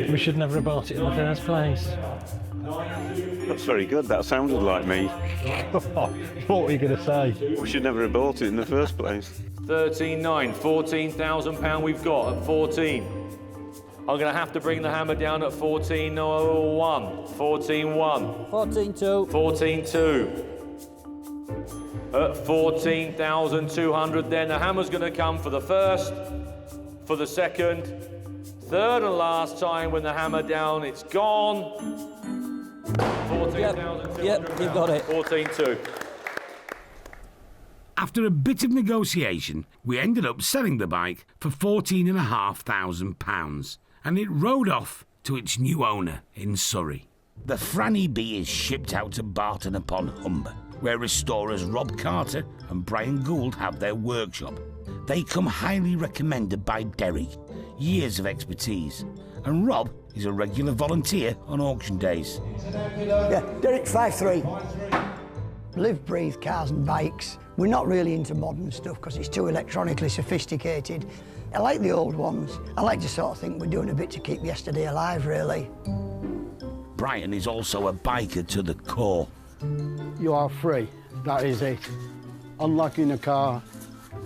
We should never have bought it in the first place. That's very good. That sounded like me. What were you going to say? We should never have bought it in the first place. 13,900. £14,000 we've got at 14. I'm going to have to bring the hammer down at 14,100. 14,100. 14,200. 14,200. At 14,200 then. The hammer's going to come for the first, for the second, third and last time. When the hammer down, it's gone. 14,200. Yep, you've got it. 14,200. After a bit of negotiation, we ended up selling the bike for £14,500, and it rode off to its new owner in Surrey. The Franny B is shipped out to Barton upon Humber, where restorers Rob Carter and Brian Gould have their workshop. They come highly recommended by Derek, years of expertise, and Rob is a regular volunteer on auction days. Yeah, Derek 5'3". Live, breathe cars and bikes. We're not really into modern stuff because it's too electronically sophisticated. I like the old ones. I like to sort of think we're doing a bit to keep yesterday alive, really. Brian is also a biker to the core. You are free, that is it. Unlike in a car,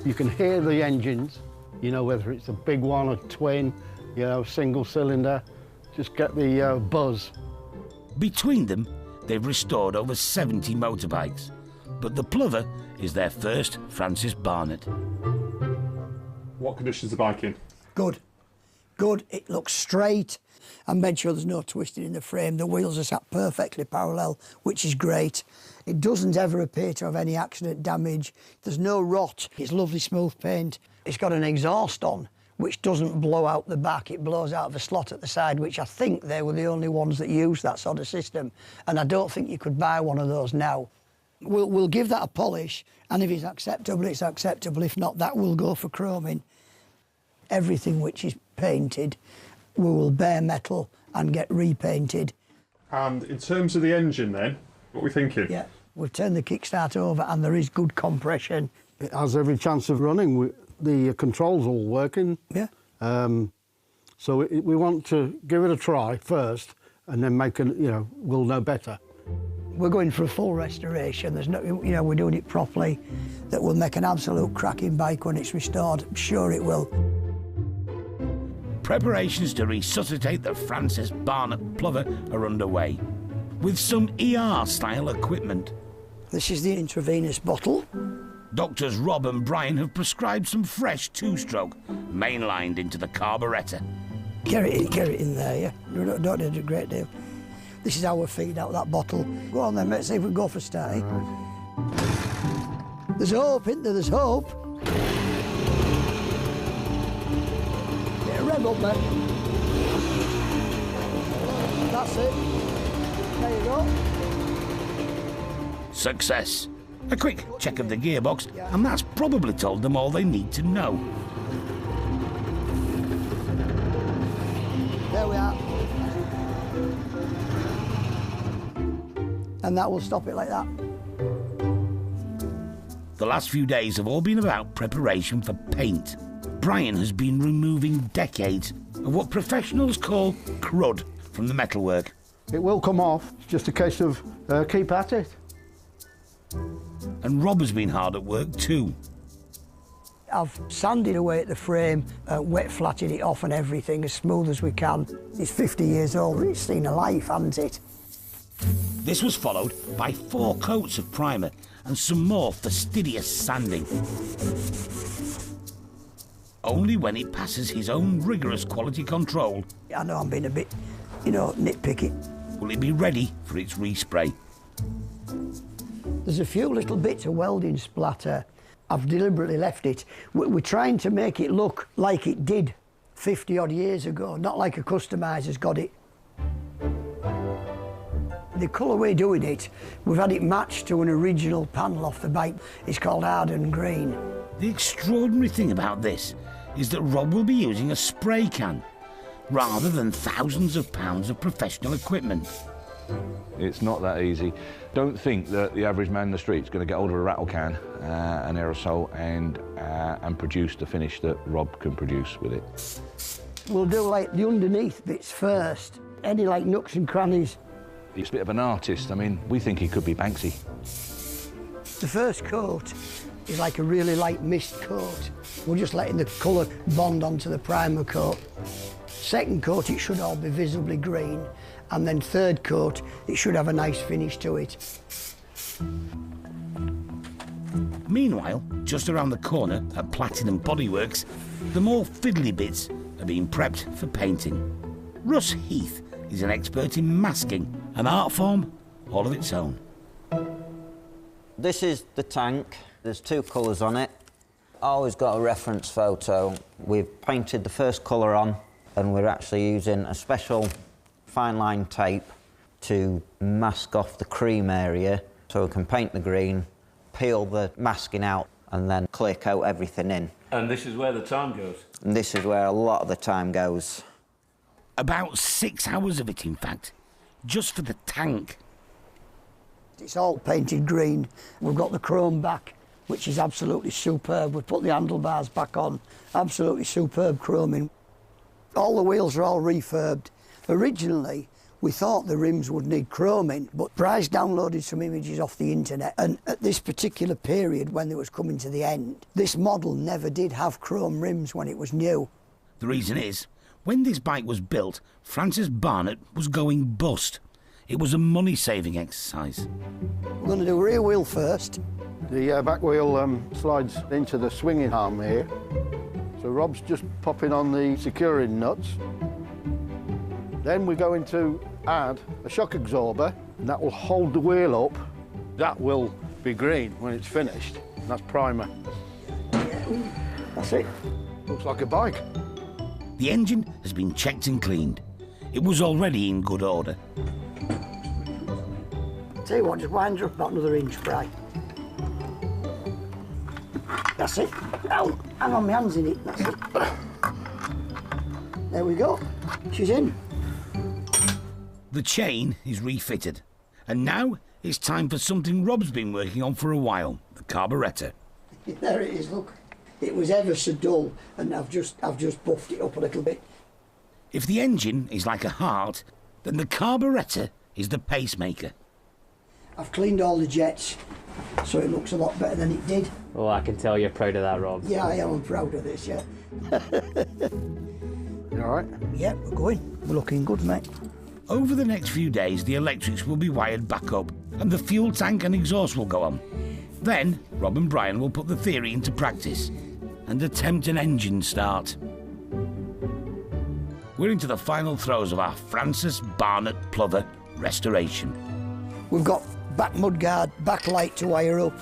you can hear the engines, you know, whether it's a big one, a twin, you know, single cylinder, just get the buzz. Between them, they've restored over 70 motorbikes, but the Plover is their first Francis Barnett. What condition is the bike in? Good. Good. It looks straight. I made sure there's no twisting in the frame. The wheels are sat perfectly parallel, which is great. It doesn't ever appear to have any accident damage. There's no rot. It's lovely smooth paint. It's got an exhaust on, which doesn't blow out the back. It blows out of a slot at the side, which I think they were the only ones that used that sort of system. And I don't think you could buy one of those now. We'll give that a polish, and if it's acceptable, it's acceptable. If not, that will go for chroming. Everything which is painted, we will bare metal and get repainted. And in terms of the engine then, what are we thinking? Yeah, we've turned the kickstart over and there is good compression. It has every chance of running. The controls all working. Yeah. So we want to give it a try first, and then make we'll know better. We're going for a full restoration. There's no, we're doing it properly. That will make an absolute cracking bike when it's restored. I'm sure it will. Preparations to resuscitate the Francis Barnett plover are underway, with some ER-style equipment. This is the intravenous bottle. Doctors Rob and Brian have prescribed some fresh two-stroke, mainlined into the carburettor. Get it in there, yeah? Don't need a great deal. This is how we feed out that bottle. Go on then, mate, see if we can go for a start. Right. There's hope, isn't there? There's hope. Get a rev up, mate. That's it. There you go. Success. A quick check of the gearbox, and that's probably told them all they need to know. There we are. And that will stop it like that. The last few days have all been about preparation for paint. Brian has been removing decades of what professionals call crud from the metalwork. It will come off, it's just a case of keep at it. And Rob has been hard at work too. I've sanded away at the frame, wet flatted it off and everything as smooth as we can. It's 50 years old, it's seen a life, hasn't it? This was followed by 4 coats of primer and some more fastidious sanding. Only when it passes his own rigorous quality control, I know I'm being a bit, nitpicky, will it be ready for its respray. There's a few little bits of welding splatter. I've deliberately left it. We're trying to make it look like it did 50 odd years ago, not like a customiser's got it. The colour we're doing it, we've had it matched to an original panel off the bike. It's called Arden Green. The extraordinary thing about this is that Rob will be using a spray can rather than thousands of pounds of professional equipment. It's not that easy. Don't think that the average man in the street is going to get hold of a rattle can, an aerosol, and produce the finish that Rob can produce with it. We'll do like the underneath bits first. Any like nooks and crannies. He's a bit of an artist. I mean, we think he could be Banksy. The first coat is like a really light mist coat. We're just letting the colour bond onto the primer coat. Second coat, it should all be visibly green. And then third coat, it should have a nice finish to it. Meanwhile, just around the corner at Platinum Bodyworks, the more fiddly bits are being prepped for painting. Russ Heath is an expert in masking, an art form all of its own. This is the tank. There's 2 colours on it. Always got a reference photo. We've painted the first colour on, and we're actually using a special fine line tape to mask off the cream area so we can paint the green, peel the masking out, and then clear coat everything in. And this is where the time goes? And this is where a lot of the time goes. About 6 hours of it, in fact, just for the tank. It's all painted green. We've got the chrome back, which is absolutely superb. We've put the handlebars back on, absolutely superb chroming. All the wheels are all refurbed. Originally, we thought the rims would need chroming, but Bryce downloaded some images off the internet, and at this particular period, when it was coming to the end, this model never did have chrome rims when it was new. The reason is, when this bike was built, Francis Barnett was going bust. It was a money-saving exercise. We're going to do rear wheel first. The back wheel slides into the swinging arm here. So Rob's just popping on the securing nuts. Then we're going to add a shock absorber, and that will hold the wheel up. That will be green when it's finished. And that's primer. That's it. Looks like a bike. The engine has been checked and cleaned. It was already in good order. Tell you what, just wind her up about another inch, Bry. That's it. Ow, hang on, my hand's in it. That's it. There we go. She's in. The chain is refitted. And now it's time for something Rob's been working on for a while, the carburettor. There it is, look. It was ever so dull, and I've just buffed it up a little bit. If the engine is like a heart, then the carburettor is the pacemaker. I've cleaned all the jets, so it looks a lot better than it did. Well, I can tell you're proud of that, Rob. Yeah, I am. I'm proud of this, yeah. You all right? Yeah, we're going. We're looking good, mate. Over the next few days, the electrics will be wired back up and the fuel tank and exhaust will go on. Then, Rob and Brian will put the theory into practice and attempt an engine start. We're into the final throes of our Francis Barnett Plover restoration. We've got back mudguard, back light to wire up,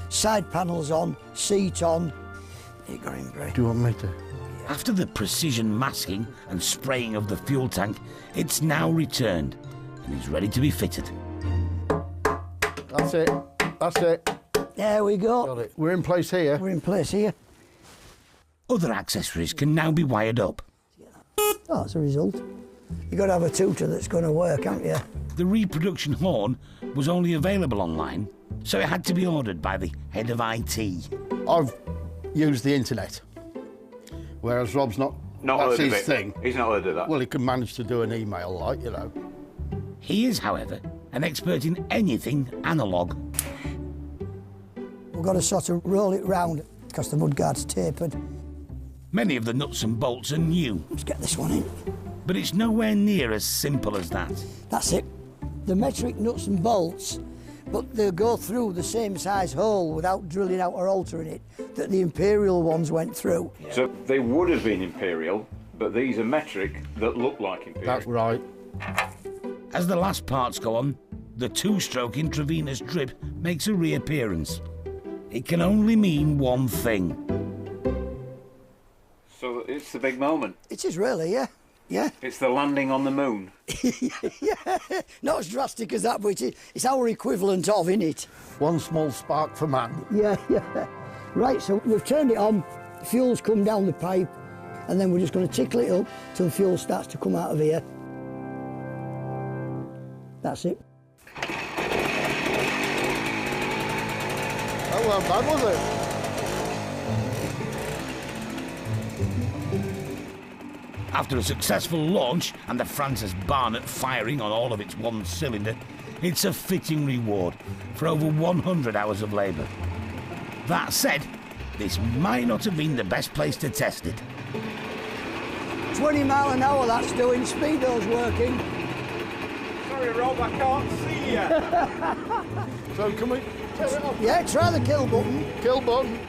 side panels on, seat on. You got him, Bray. Do you want me to? After the precision masking and spraying of the fuel tank, it's now returned and is ready to be fitted. That's it. That's it. There we go. Got it. We're in place here. We're in place here. Other accessories can now be wired up. Oh, that's a result. You've got to have a tutor that's going to work, haven't you? The reproduction horn was only available online, so it had to be ordered by the head of IT. I've used the internet, whereas Rob's not that's heard of his it. thing. He's not heard of that. Well, he can manage to do an email, like, you know. He is, however, an expert in anything analogue. We've got to sort of roll it round because the mudguard's tapered. Many of the nuts and bolts are new. Let's get this one in. But it's nowhere near as simple as that. That's it. The metric nuts and bolts, but they'll go through the same size hole without drilling out or altering it that the Imperial ones went through. So they would have been Imperial, but these are metric that look like Imperial. That's right. As the last parts go on, the two-stroke intravenous drip makes a reappearance. It can only mean one thing. So it's the big moment. It is really, yeah. Yeah. It's the landing on the moon. Yeah. Not as drastic as that, but it's our equivalent of, innit? One small spark for man. Yeah, yeah. Right, so we've turned it on, fuel's come down the pipe, and then we're just going to tickle it up till fuel starts to come out of here. That's it. That wasn't bad, was it? After a successful launch and the Francis Barnett firing on all of its one cylinder, it's a fitting reward for over 100 hours of labour. That said, this might not have been the best place to test it. 20 mile an hour that's doing, speedo's working. Sorry, Rob, I can't see you. So can we turn it off? Yeah, try the kill button. Kill button.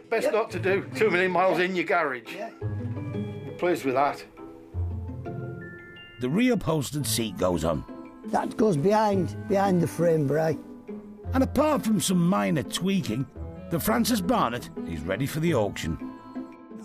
Best not to do too many miles in your garage. Yeah. Pleased with that. The reupholstered seat goes on. That goes behind the frame, Bray. And apart from some minor tweaking, the Francis Barnett is ready for the auction.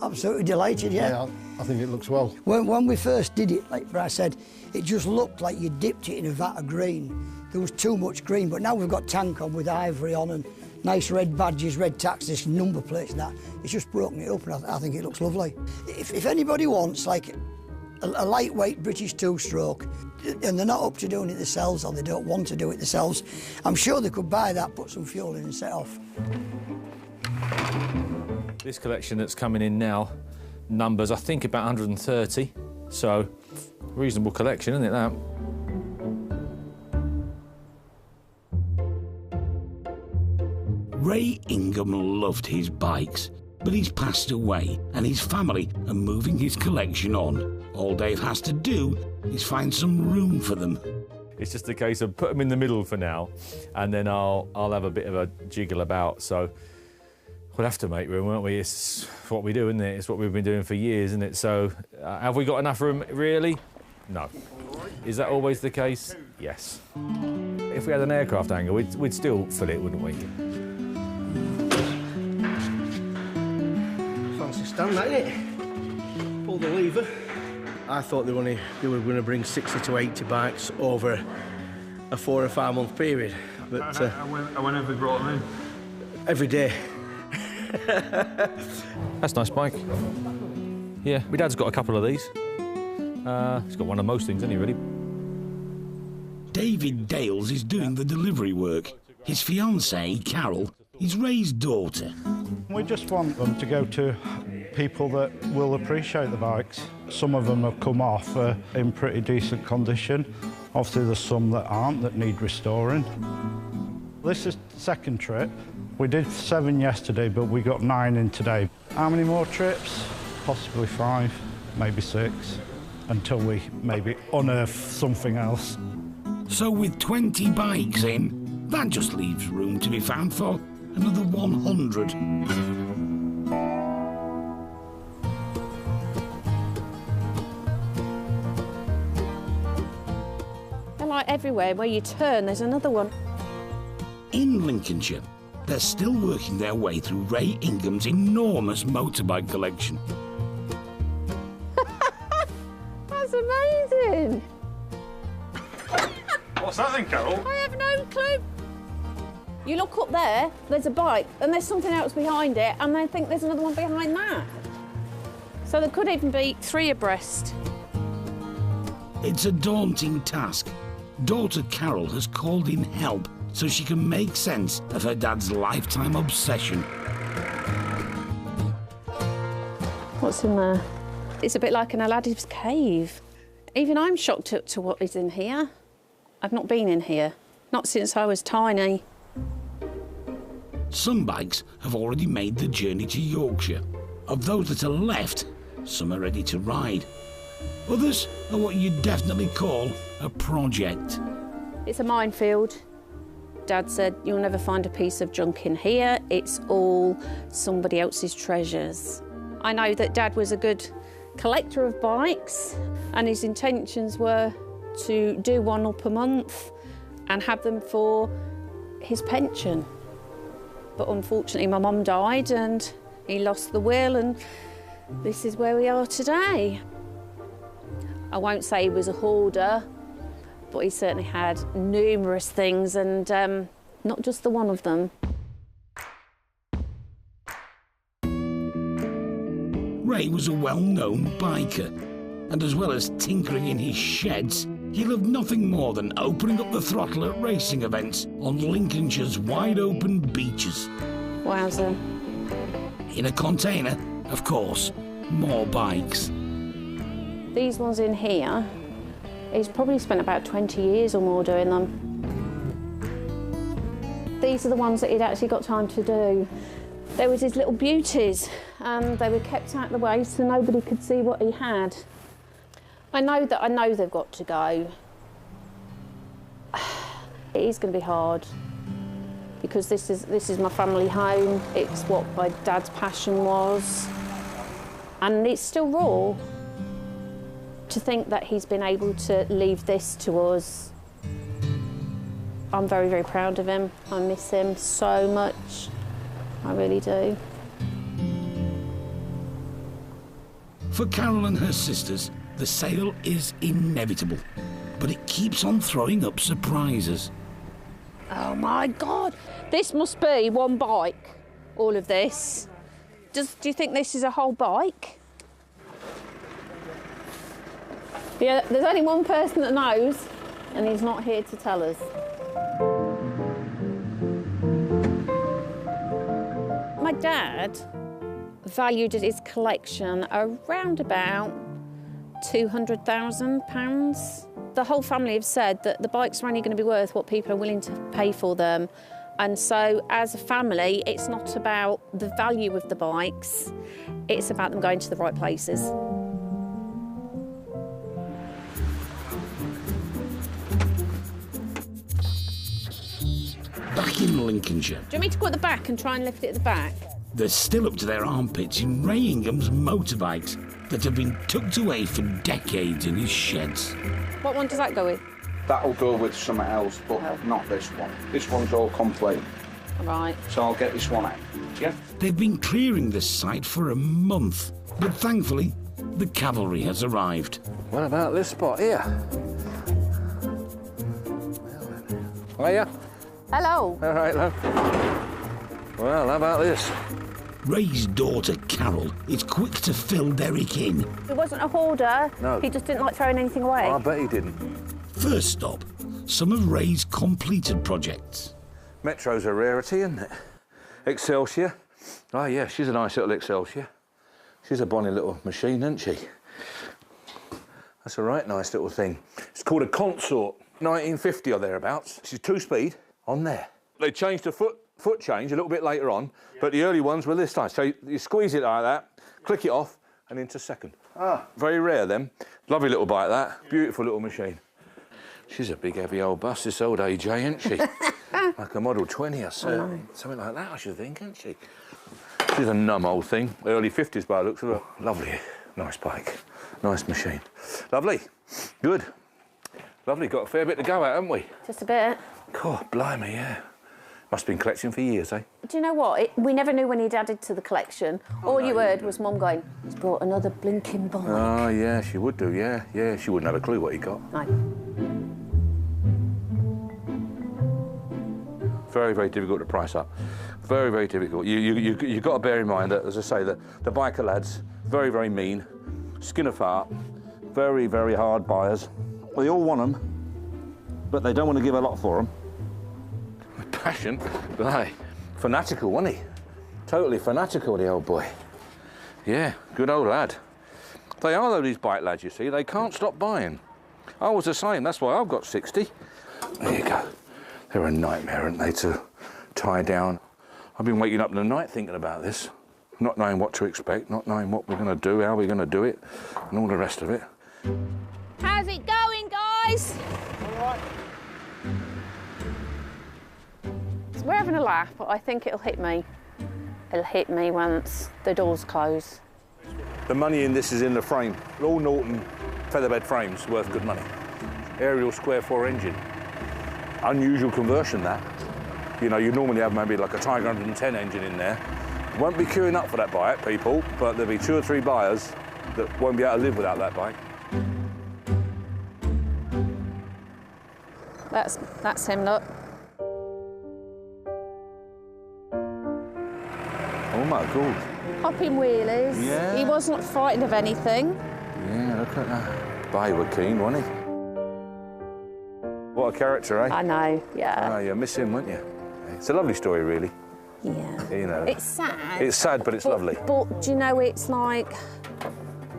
Absolutely delighted, yeah. Yeah, I think it looks well. When we first did it, like Bray said, it just looked like you dipped it in a vat of green. There was too much green, but now we've got tank on with ivory on and nice red badges, red taxes, number plates and that. It's just broken it up and I think it looks lovely. If anybody wants like a lightweight British two-stroke and they're not up to doing it themselves or they don't want to do it themselves, I'm sure they could buy that, put some fuel in and set off. This collection that's coming in now numbers, I think, about 130, so reasonable collection, isn't it, that? Ray Ingram loved his bikes, but he's passed away and his family are moving his collection on. All Dave has to do is find some room for them. It's just a case of put them in the middle for now, and then I'll have a bit of a jiggle about. So we'll have to make room, won't we? It's what we do, isn't it? It's what we've been doing for years, isn't it? So have we got enough room, really? No. Is that always the case? Yes. If we had an aircraft hangar, we'd still fill it, wouldn't we? Fancy stand, that, innit? Pull the lever. I thought they were going to bring 60 to 80 bikes over a 4 or 5 month period, but when have they brought them in? every day. That's a nice bike. Yeah, my dad's got a couple of these. He's got one of most things, hasn't he, really? David Dales is doing the delivery work. His fiancée, Carol, is Ray's daughter. We just want them to go to people that will appreciate the bikes. Some of them have come off in pretty decent condition. Obviously, there's some that aren't, that need restoring. This is the second trip. We did 7 yesterday, but we got 9 in today. How many more trips? Possibly 5, maybe 6, until we maybe unearth something else. So with 20 bikes in, that just leaves room to be found for another 100. They're like everywhere where you turn, there's another one. In Lincolnshire, they're still working their way through Ray Ingram's enormous motorbike collection. That's amazing! What's that then, Carol? I have no clue. You look up there, there's a bike, and there's something else behind it, and I think there's another one behind that. So there could even be 3 abreast. It's a daunting task. Daughter Carol has called in help so she can make sense of her dad's lifetime obsession. What's in there? It's a bit like an Aladdin's cave. Even I'm shocked to what is in here. I've not been in here, not since I was tiny. Some bikes have already made the journey to Yorkshire. Of those that are left, some are ready to ride. Others are what you'd definitely call a project. It's a minefield. Dad said, you'll never find a piece of junk in here. It's all somebody else's treasures. I know that Dad was a good collector of bikes, and his intentions were to do one up a month and have them for his pension. But unfortunately, my mum died and he lost the will, and this is where we are today. I won't say he was a hoarder, but he certainly had numerous things, and not just the one of them. Ray was a well-known biker, and as well as tinkering in his sheds, he loved nothing more than opening up the throttle at racing events on Lincolnshire's wide-open beaches. Wowza. In a container, of course, more bikes. These ones in here, he's probably spent about 20 years or more doing them. These are the ones that he'd actually got time to do. There was his little beauties, and they were kept out of the way so nobody could see what he had. I know they've got to go. It is going to be hard because this is my family home. It's what my dad's passion was, and it's still raw. To think that he's been able to leave this to us, I'm very, very proud of him. I miss him so much. I really do. For Carol and her sisters, the sale is inevitable, but it keeps on throwing up surprises. Oh my God, this must be one bike, all of this. Do you think this is a whole bike? Yeah, there's only one person that knows, and he's not here to tell us. My dad valued his collection around about £200,000. The whole family have said that the bikes are only going to be worth what people are willing to pay for them. And so, as a family, it's not about the value of the bikes, it's about them going to the right places. Back in Lincolnshire, Do you want me to go at the back and try and lift it at the back? they're still up to their armpits in Ray Ingram's motorbikes that have been tucked away for decades in his sheds. What one does that go with? That'll go with something else, but not this one. This one's all complete. Right. So I'll get this one out. Yeah? They've been clearing this site for a month, but thankfully, the cavalry has arrived. What about this spot here? Hiya. Hello. All right, love. Well, how about this? Ray's daughter, Carol, is quick to fill Derek in. He wasn't a hoarder. No. He just didn't like throwing anything away. I bet he didn't. First stop, some of Ray's completed projects. Metro's a rarity, isn't it? Excelsior. Oh, yeah, she's a nice little Excelsior. She's a bonny little machine, isn't she? That's a right nice little thing. It's called a Consort, 1950 or thereabouts. She's 2-speed on there. They changed the foot change a little bit later on, but the early ones were this time. So you squeeze it like that, click it off, and into second. Very rare, them. Lovely little bike, that. Beautiful little machine. She's a big, heavy old bus, this old AJ, isn't she? Like a Model 20 or something like that, I should think, isn't she? She's a numb old thing. Early 50s by the looks of her. Lovely, nice bike, nice machine. Lovely, good. Lovely, got a fair bit to go at, haven't we? Just a bit. God, blimey, yeah. Must have been collecting for years, eh? Do you know what? We never knew when he'd added to the collection. All you heard was Mum going, he's brought another blinking bike. Oh, yeah, she would do, yeah. Yeah, she wouldn't have a clue what he got. No. Very, very difficult to price up. Very, very difficult. You've got to bear in mind that, as I say, the biker lads, very, very mean, skin of heart, very, very hard buyers. They all want them, but they don't want to give a lot for them. Passion, but hey, fanatical, wasn't he? Totally fanatical, the old boy. Yeah, good old lad. They are, though, these bike lads, you see. They can't stop buying. I was the same, that's why I've got 60. There you go. They're a nightmare, aren't they, to tie down. I've been waking up in the night thinking about this, not knowing what to expect, not knowing what we're going to do, how we're going to do it, and all the rest of it. How's it going, guys? All right. We're having a laugh, but I think it'll hit me. It'll hit me once the doors close. The money in this is in the frame. All Norton featherbed frames worth good money. Aerial square 4 engine. Unusual conversion, that. You know, you normally have maybe like a Tiger 110 engine in there. Won't be queuing up for that bike, people, but there'll be 2 or 3 buyers that won't be able to live without that bike. That's him, look. Oh my God. Popping wheelies. Yeah. He wasn't frightened of anything. Yeah, look at that. Bay were keen, wasn't he? What a character, eh? I know, yeah. Oh, you miss him, wouldn't you? It's a lovely story, really. Yeah. You know. It's sad. It's sad, but it's lovely. But do you know, it's like,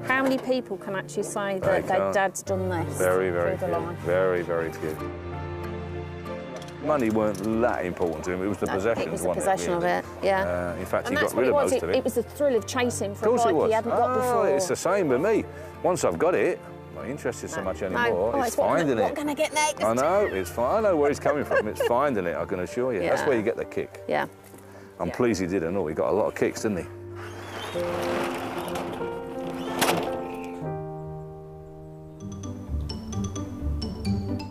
how many people can actually say that their dad's done this? Very, very through few. the life? Very, very few. Money weren't that important to him. It was the possessions, it was the wasn't possession really? of it, yeah. In fact, And he that's got rid of what most of it. It was the thrill of chasing for a Of course bike it was. he hadn't got before. It's the same with me. Once I've got it, I'm not interested so much anymore. Oh, it's finding it. What can I get next? I know, it's fine. I know where he's coming from. It's finding it, I can assure you. That's Yeah. where you get the kick. Yeah. I'm pleased he did and all. He got a lot of kicks, didn't he?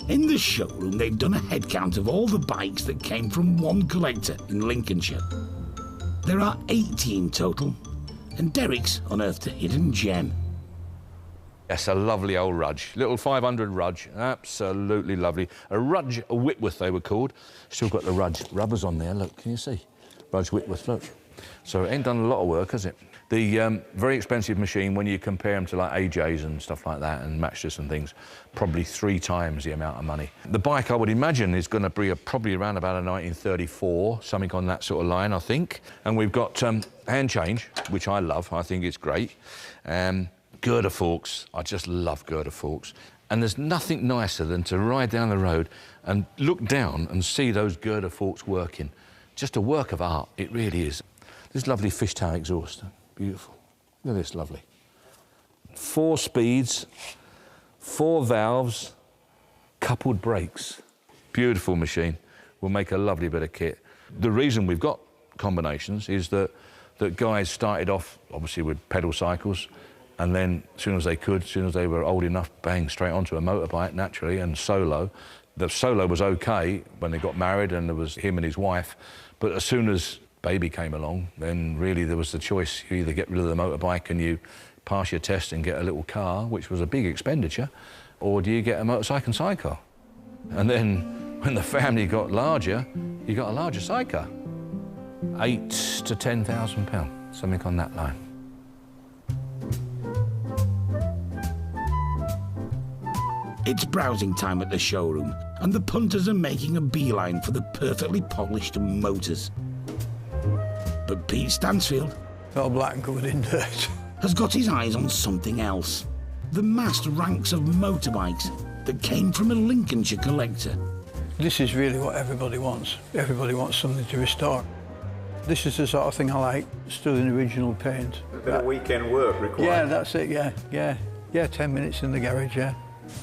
In the showroom, they've done a head count of all the bikes that came from one collector in Lincolnshire. There are 18 total, and Derek's unearthed a hidden gem. Yes, a lovely old Rudge. Little 500 Rudge, absolutely lovely. A Rudge Whitworth, they were called. Still got the Rudge rubbers on there, look, can you see? Rudge Whitworth, look. So it ain't done a lot of work, has it? The very expensive machine, when you compare them to like AJs and stuff like that and matchless and things, probably 3 times the amount of money. The bike, I would imagine, is going to be probably around about a 1934, something on that sort of line, I think. And we've got hand change, which I love. I think it's great. Girder forks. I just love girder forks. And there's nothing nicer than to ride down the road and look down and see those girder forks working. Just a work of art, it really is. This lovely fishtail exhaust. Beautiful. Look at this, lovely. 4 speeds, 4 valves, coupled brakes. Beautiful machine. Will make a lovely bit of kit. The reason we've got combinations is that guys started off, obviously, with pedal cycles, and then as soon as they could, as soon as they were old enough, bang, straight onto a motorbike, naturally, and solo. The solo was OK when they got married, and there was him and his wife, but as soon as baby came along, then really there was the choice. You either get rid of the motorbike and you pass your test and get a little car, which was a big expenditure, or do you get a motorcycle and sidecar? And then when the family got larger, you got a larger sidecar. £8,000 to £10,000, something on that line. It's browsing time at the showroom, and the punters are making a beeline for the perfectly polished motors. But Pete Stansfield... Felt black and covered in dirt. has got his eyes on something else. The massed ranks of motorbikes that came from a Lincolnshire collector. This is really what everybody wants. Everybody wants something to restore. This is the sort of thing I like, still in original paint. A bit of weekend work required. Yeah, that's it, yeah, 10 minutes in the garage, yeah.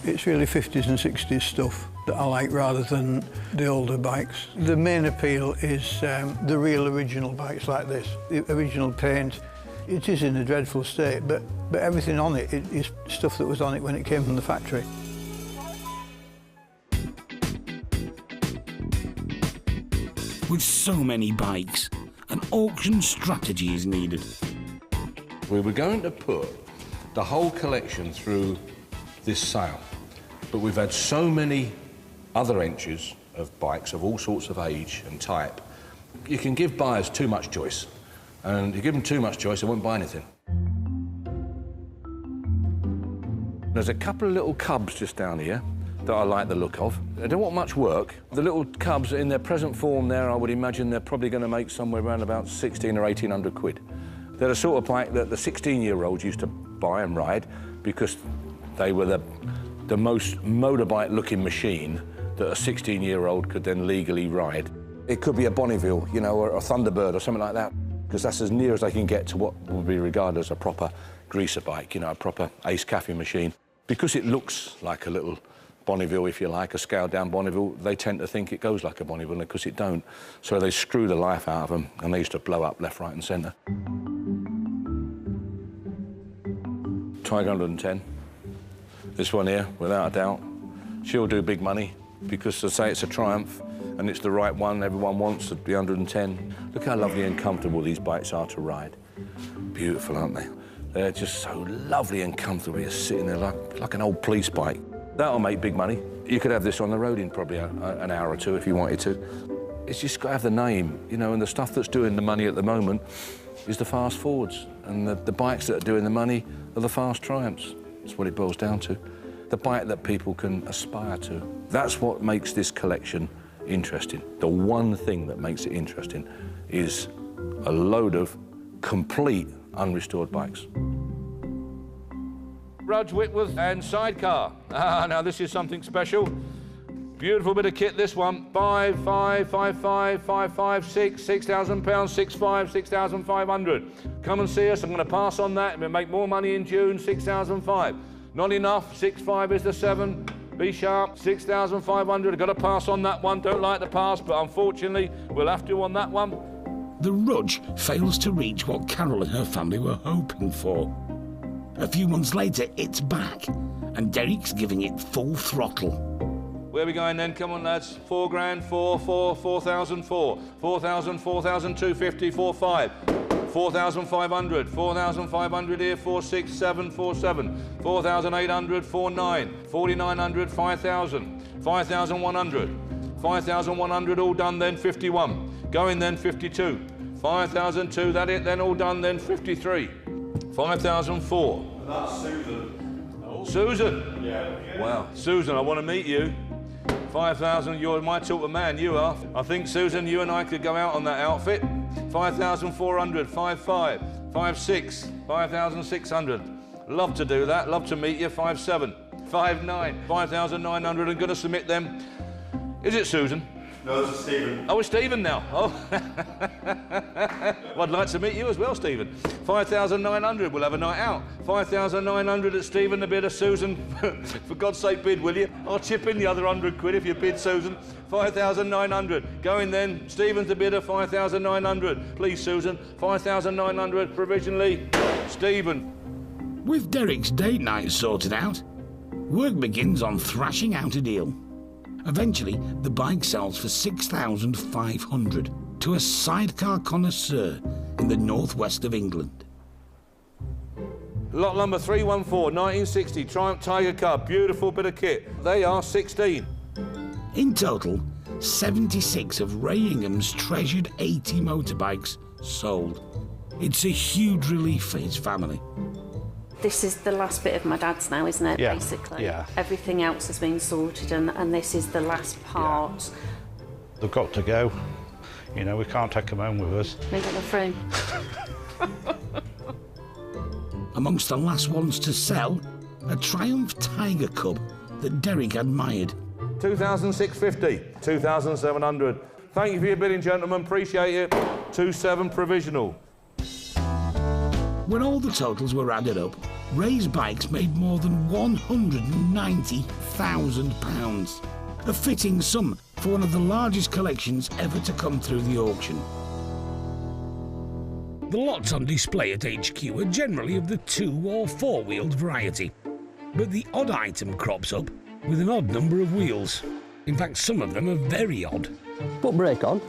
It's really 50s and 60s stuff that I like rather than the older bikes. The main appeal is the real original bikes like this. The original paint, it is in a dreadful state, but everything on it is stuff that was on it when it came from the factory. With so many bikes, an auction strategy is needed. We were going to put the whole collection through this sale, but we've had so many other entries of bikes of all sorts of age and type. You can give buyers too much choice, and you give them too much choice, they won't buy anything. There's a couple of little cubs just down here that I like the look of. They don't want much work. The little cubs in their present form there, I would imagine they're probably going to make somewhere around about 1,600 or 1,800 quid. They're the sort of bike that the 16-year-olds used to buy and ride because they were the most motorbike-looking machine that a 16-year-old could then legally ride. It could be a Bonneville, you know, or a Thunderbird or something like that, because that's as near as they can get to what would be regarded as a proper greaser bike, you know, a proper Ace Cafe machine. Because it looks like a little Bonneville, if you like, a scaled-down Bonneville, they tend to think it goes like a Bonneville, because it don't. So they screw the life out of them, and they used to blow up left, right and centre. Tiger 110. This one here, without a doubt, she'll do big money, because they say it's a Triumph, and it's the right one, everyone wants the 110. Look how lovely and comfortable these bikes are to ride. Beautiful, aren't they? They're just so lovely and comfortable. You're sitting there like an old police bike. That'll make big money. You could have this on the road in probably an hour or two if you wanted to. It's just got to have the name, you know, and the stuff that's doing the money at the moment is the fast Fords, and the bikes that are doing the money are the fast Triumphs. That's what it boils down to. The bike that people can aspire to. That's what makes this collection interesting. The one thing that makes it interesting is a load of complete unrestored bikes. Rudge, Whitworth and sidecar. Now this is something special. Beautiful bit of kit, this one. 5, 5, 5, 5, 5, 5, 6, £6,000, 6, 5, 6,500. Come and see us, I'm gonna pass on that. We'll make more money in June, 6,005. Not enough, 6, 5 is the 7. Be sharp, 6,500. I've got to pass on that one. Don't like the pass, but unfortunately, we'll have to on that one. The Rudge fails to reach what Carol and her family were hoping for. A few months later, it's back, and Derek's giving it full throttle. Where are we going then? Come on, lads. 4 grand, 4, 4, 4,004. 4,000, 4,250, 4, 5. 4,500, 4,500 here, 4, 6, 7, 4, 7. 4,800, 4, 9. 4,900, 5,000. 5,100. 5,100, all done then, 51. Going then, 52. 5,002, that it then, all done then, 53. 5,004. That's Susan. Oh. Susan? Yeah. Wow. Susan, I want to meet you. 5,000, you're my sort of man, you are. I think, Susan, you and I could go out on that outfit. 5,400, 5,500, 5,600, 5,600. Love to do that, love to meet you. 5,700, 5,900, 5,900, I'm going to submit them. Is it Susan? No, this is Stephen. Oh, it's Stephen now. Oh. Well, I'd like to meet you as well, Stephen. 5,900, we'll have a night out. 5,900 at Stephen, a bid of Susan. For God's sake, bid, will you? I'll chip in the other 100 quid if you bid, Susan. 5,900. Going then, Stephen's a bid of 5,900. Please, Susan. 5,900 provisionally. Stephen. With Derek's date night sorted out, work begins on thrashing out a deal. Eventually, the bike sells for 6,500 to a sidecar connoisseur in the northwest of England. Lot number 314, 1960, Triumph Tiger Cub, beautiful bit of kit. They are 16. In total, 76 of Ray Ingham's treasured 80 motorbikes sold. It's a huge relief for his family. This is the last bit of my dad's now, isn't it, basically? Yeah. Everything else has been sorted and this is the last part. Yeah. They've got to go. You know, we can't take them home with us. Leave it in the frame. Amongst the last ones to sell, a Triumph Tiger Cub that Derek admired. 2,650, 2,700. Thank you for your bidding, gentlemen. Appreciate it. 2,700 provisional. When all the totals were added up, Ray's bikes made more than £190,000. A fitting sum for one of the largest collections ever to come through the auction. The lots on display at HQ are generally of the 2- or 4-wheeled variety, but the odd item crops up with an odd number of wheels. In fact, some of them are very odd. Put brake on.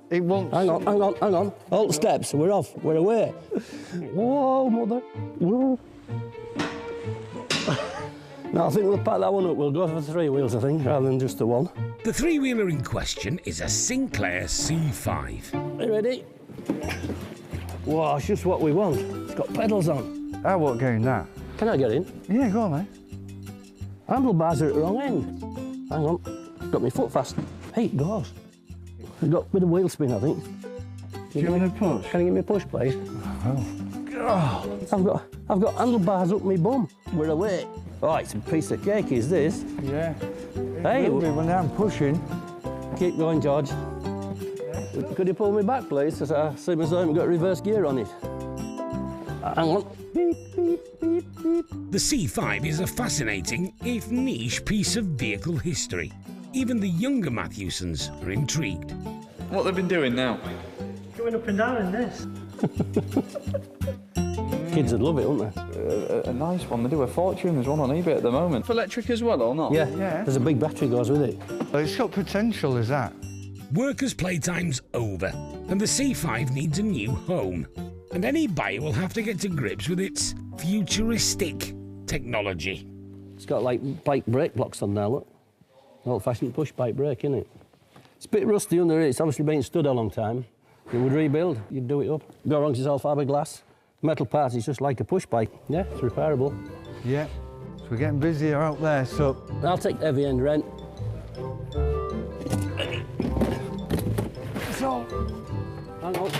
It won't. Hang on. Hold the steps, we're off, we're away. Whoa, mother. Whoa. No, I think we'll pack that one up. We'll go for 3 wheels, I think, rather than just the one. The 3-wheeler in question is a Sinclair C5. Are you ready? Wow, it's just what we want. It's got pedals on. I won't get in that. Can I get in? Yeah, go on, mate. Handlebars are at the wrong end. Hang on. Got my foot fast. Hey, it goes. I've got a bit of wheel spin, I think. Do you want a push? Can you give me a push, please? Oh. I've got handlebars up my bum. We're away. Oh, it's a piece of cake, is this? Yeah. Hey, when I'm pushing. Keep going, George. Could you pull me back, please? Because I seem as though I haven't got reverse gear on it. Hang on. Beep, beep, beep, beep. The C5 is a fascinating, if niche, piece of vehicle history. Even the younger Mathewsons are intrigued. What they've been doing now? Going up and down in this. Kids would love it, wouldn't they? A nice one. They do a fortune. There's one on eBay at the moment. For electric as well, or not? Yeah. There's a big battery goes with it. Well, it's got potential, is that? Workers' playtime's over, and the C5 needs a new home. And any buyer will have to get to grips with its futuristic technology. It's got like bike brake blocks on now, look. Old-fashioned push bike brake, innit? It's a bit rusty under it. It's obviously been stood a long time. You would rebuild, you'd do it up. Go wrong, it's all fiberglass. Metal parts, it's just like a push bike. Yeah, it's repairable. Yeah. So we're getting busier out there, so... I'll take the heavy end rent. So... Hang on.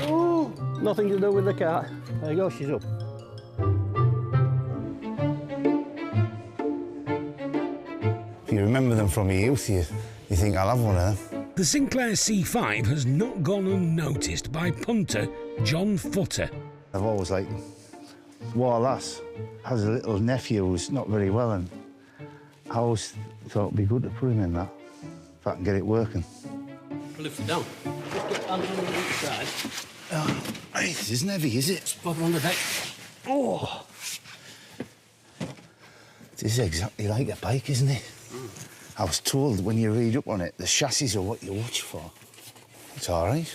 Ooh, nothing to do with the car. There you go, she's up. If you remember them from your youth, you think, I'll have one of them. The Sinclair C5 has not gone unnoticed by punter John Futter. I've always liked them. War lass has a little nephew who's not very well, and I always thought it'd be good to put him in that, if I can get it working. Lift it down. Just get down on the side. Hey, this isn't heavy, is it? Just pop it on the deck. Oh! This is exactly like a bike, isn't it? I was told when you read up on it, the chassis are what you watch for. It's all right.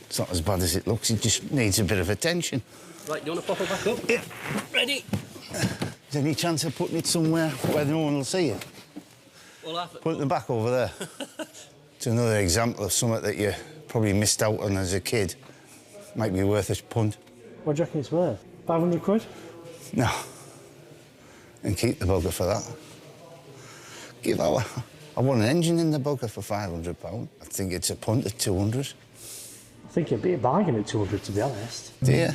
It's not as bad as it looks, it just needs a bit of attention. Right, do you want to pop it back up? Yeah. Ready? Is there any chance of putting it somewhere where no one will see it? We'll have it. Put it in the back over there. It's another example of something that you probably missed out on as a kid. Might be worth a punt. What do you reckon it's worth? 500 quid? No. And keep the bugger for that. I want an engine in the bugger for £500. I think it's a punt at 200. I think it'd be a bargain at 200, to be honest. Do you?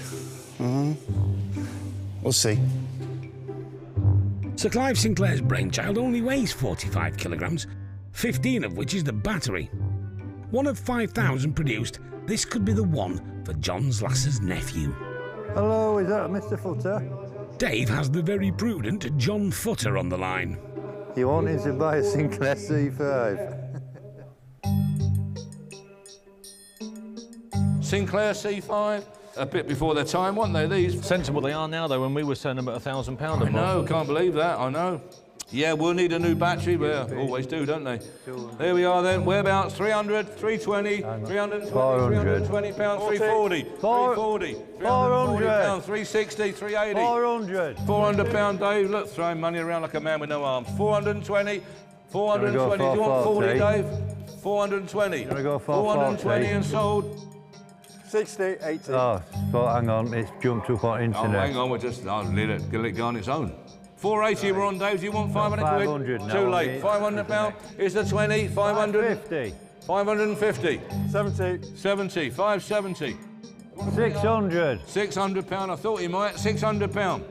We'll see. Sir Clive Sinclair's brainchild only weighs 45 kilograms, 15 of which is the battery. One of 5,000 produced, this could be the one for John's lass's nephew. Hello, is that Mr. Futter? Dave has the very prudent John Futter on the line. You wanted to buy a Sinclair C5? Sinclair C5, a bit before their time, weren't they, these? Sensible they are now, though, when we were selling them at £1,000 a I know, can't believe that, I know. Yeah, we'll need a new battery, but always do, don't they? There we are then, whereabouts, 300, 320, 320, 320 pounds, 340, 340, 340 pounds, 360, 380. 400. 400 pound, Dave, look, throwing money around like a man with no arms. 420, 420, do you want 40, Dave? 420. Go 420 and sold. 60, 80. Oh, but hang on, it's jumped up on internet. Oh, hang on, we'll just let it go on its own. 480 we're on, Dave. Do you want 500 quid? 500 now. Too late. 500 pound. Is the 20? 500? 550. 550. 70. 70. 570. 600. £600, I thought he might. £600.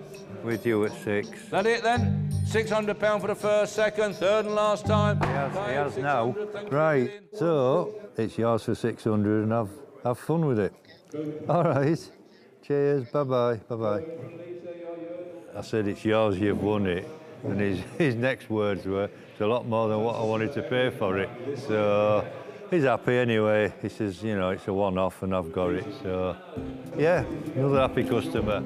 With you at 6. That it then? £600 for the first, second, third and last time. He has now. Right, so it's yours for 600 and have fun with it. All right. Cheers, bye-bye, bye-bye. I said it's yours, you've won it. And his next words were, it's a lot more than what I wanted to pay for it. So he's happy anyway. He says, you know, it's a one-off and I've got it. So, yeah, another happy customer.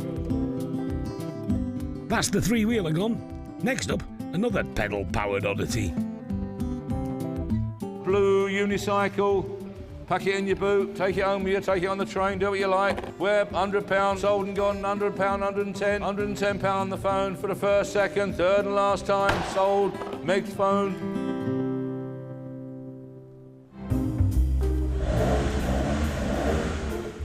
That's the three-wheeler gone. Next up, another pedal-powered oddity. Blue unicycle, pack it in your boot, take it home with you, take it on the train, do what you like. Where £100, sold and gone, £100, 110, £110 on the phone for the first, second, third and last time, sold, Meg's phone.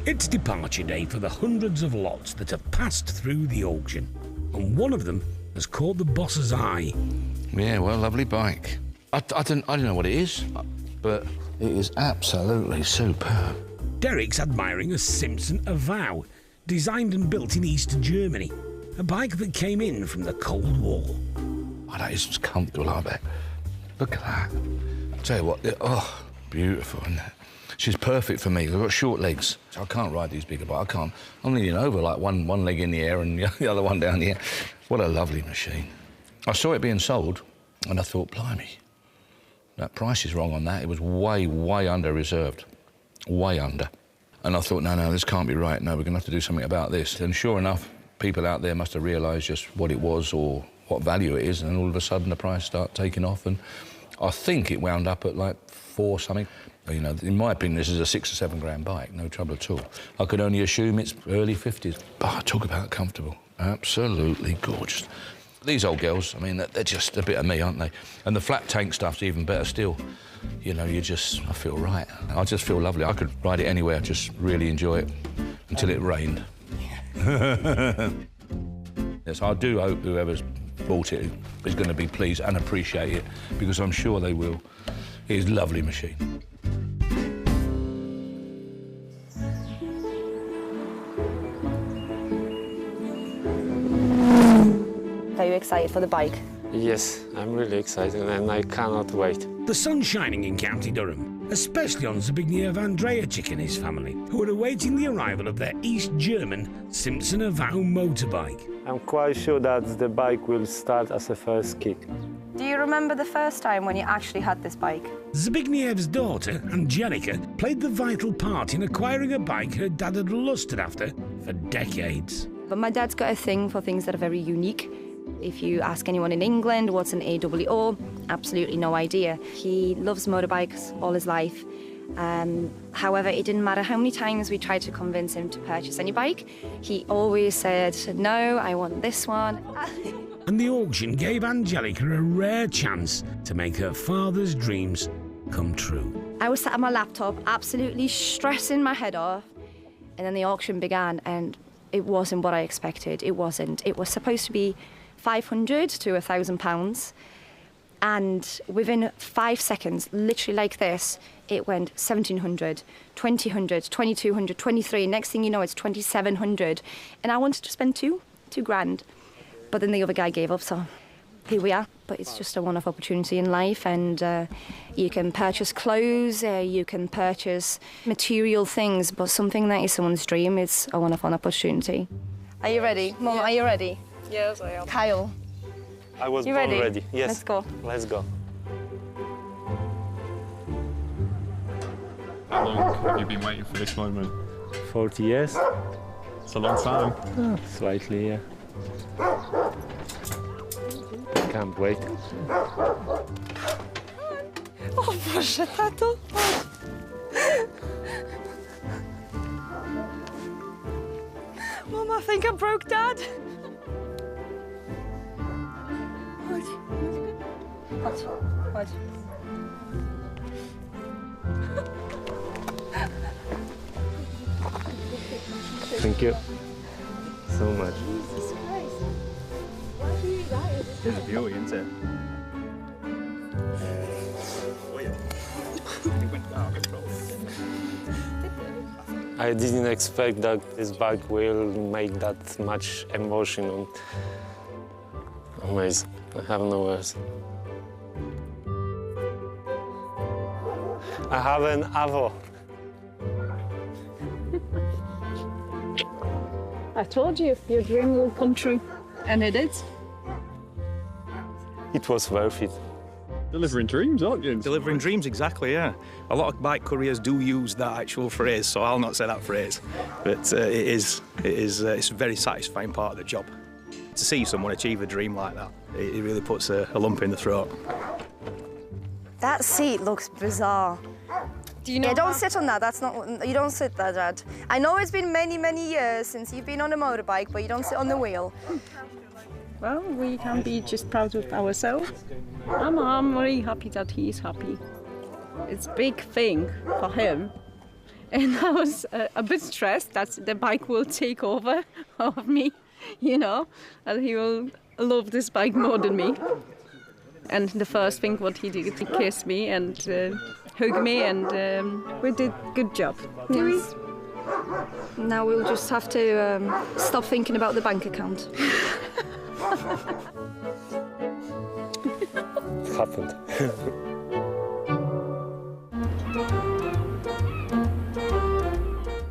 It's departure day for the hundreds of lots that have passed through the auction, and one of them has caught the boss's eye. Yeah, well, lovely bike. I don't know what it is, but it is absolutely superb. Derek's admiring a Simpson Avow, designed and built in East Germany, a bike that came in from the Cold War. Oh, that is comfortable, I bet. Look at that. I'll tell you what, oh, beautiful, isn't it? She's perfect for me. I've got short legs, so I can't ride these bigger bikes. I can't. I'm leaning over like one leg in the air and the other one down the air. What a lovely machine. I saw it being sold, and I thought, blimey, that price is wrong on that. It was way, way under reserved. Way under. And I thought, no, this can't be right. No, we're going to have to do something about this. And sure enough, people out there must have realised just what it was or what value it is, and all of a sudden the price started taking off, and I think it wound up at like 4 something. You know, in my opinion, this is a 6 or 7 grand bike, no trouble at all. I could only assume it's early 50s. But talk about comfortable. Absolutely gorgeous. These old girls, I mean, they're just a bit of me, aren't they? And the flat tank stuff's even better still. You know, I feel right. I just feel lovely. I could ride it anywhere, just really enjoy it until it rained. Yes, I do hope whoever's bought it is going to be pleased and appreciate it, because I'm sure they will. It is a lovely machine. Are you excited for the bike? Yes, I'm really excited and I cannot wait. The sun's shining in County Durham, especially on Zbigniew Andrzejczyk and his family, who are awaiting the arrival of their East German Simpson Avow motorbike. I'm quite sure that the bike will start as a first kick. Do you remember the first time when you actually had this bike? Zbigniew's daughter, Angelica, played the vital part in acquiring a bike her dad had lusted after for decades. But my dad's got a thing for things that are very unique. If you ask anyone in England what's an AWO, absolutely no idea. He loves motorbikes all his life. However, it didn't matter how many times we tried to convince him to purchase any bike. He always said, no, I want this one. And the auction gave Angelica a rare chance to make her father's dreams come true. I was sat at my laptop, absolutely stressing my head off, and then the auction began, and it wasn't what I expected. It wasn't. It was supposed to be £500 to £1,000, and within 5 seconds, literally like this, it went 1,700, 2,000, 2,200, 23. Next thing you know, it's 2,700, and I wanted to spend two grand, but then the other guy gave up. So here we are. But it's just a one-off opportunity in life, and you can purchase clothes, you can purchase material things, but something that is someone's dream, it's a one-off opportunity. Are you ready, Mum? Are you ready? Yes, I am. Kyle. I was you born ready? Yes. Let's go. Let's go. How long have you been waiting for this moment? 40 years. It's a long time. Slightly, yeah. Can't wait. O Boże, tato. Mum, I think I broke Dad. Chodź, chodź. Thank you so much. Jesus Christ. It's beauty, isn't it? I didn't expect that this bike will make that much emotion. Amazing. I have no words. I have an Avo. I told you, your dream will come true. And it did. It was worth it. Delivering dreams, aren't you? Delivering dreams, exactly, yeah. A lot of bike couriers do use that actual phrase, so I'll not say that phrase. But it's a very satisfying part of the job. To see someone achieve a dream like that, it really puts a lump in the throat. That seat looks bizarre. Do you know? Yeah, don't sit on that. That's not. You don't sit there, Dad. I know it's been many, many years since you've been on a motorbike, but you don't sit on the wheel. Well, we can be just proud of ourselves. I'm really happy that he is happy. It's a big thing for him. And I was a bit stressed that the bike will take over of me, you know, and he will love this bike more than me. And the first thing what he did, he kissed me and hugged me, and we did a good job. Do we? Now we'll just have to stop thinking about the bank account. It happened.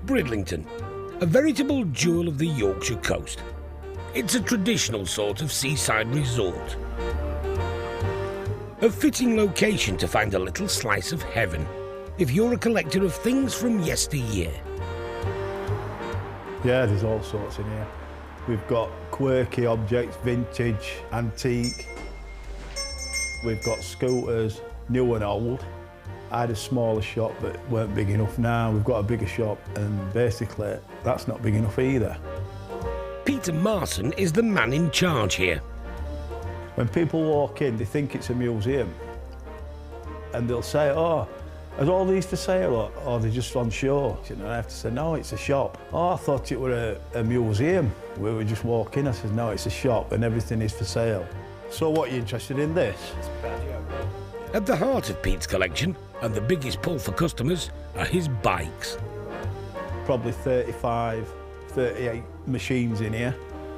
Bridlington, a veritable jewel of the Yorkshire coast. It's a traditional sort of seaside resort. A fitting location to find a little slice of heaven if you're a collector of things from yesteryear. Yeah, there's all sorts in here. We've got quirky objects, vintage, antique. We've got scooters, new and old. I had a smaller shop that weren't big enough. Now we've got a bigger shop, and basically that's not big enough either. Peter Marson is the man in charge here. When people walk in, they think it's a museum. And they'll say, oh, are all these for sale, or they're just on show? And I have to say, no, it's a shop. Oh, I thought it were a museum. We were just walking. I said, no, it's a shop and everything is for sale. So what, are you interested in this? At the heart of Pete's collection, and the biggest pull for customers, are his bikes. Probably 35, 38 machines in here.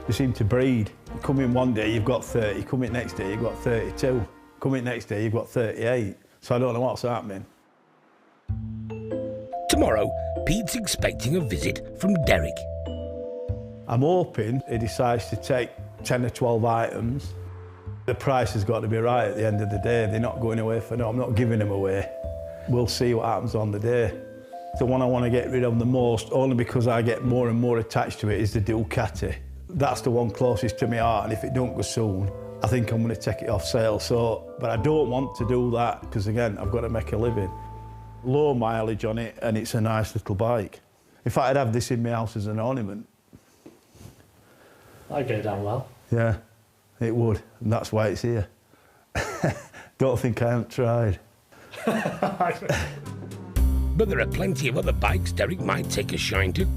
They seem to breed. You come in one day, you've got 30. Come in next day, you've got 32. Come in next day, you've got 38. So I don't know what's happening. Tomorrow, Pete's expecting a visit from Derek. I'm hoping he decides to take 10 or 12 items. The price has got to be right at the end of the day. They're not going away for no, I'm not giving them away. We'll see what happens on the day. The one I want to get rid of the most, only because I get more and more attached to it, is the Ducati. That's the one closest to my heart, and if it don't go soon, I think I'm going to take it off sale. So, but I don't want to do that, because again, I've got to make a living. Low mileage on it, and it's a nice little bike. In fact, I'd have this in my house as an ornament. That'd go down well. Yeah, it would, and that's why it's here. Don't think I haven't tried. But there are plenty of other bikes Derek might take a shine to.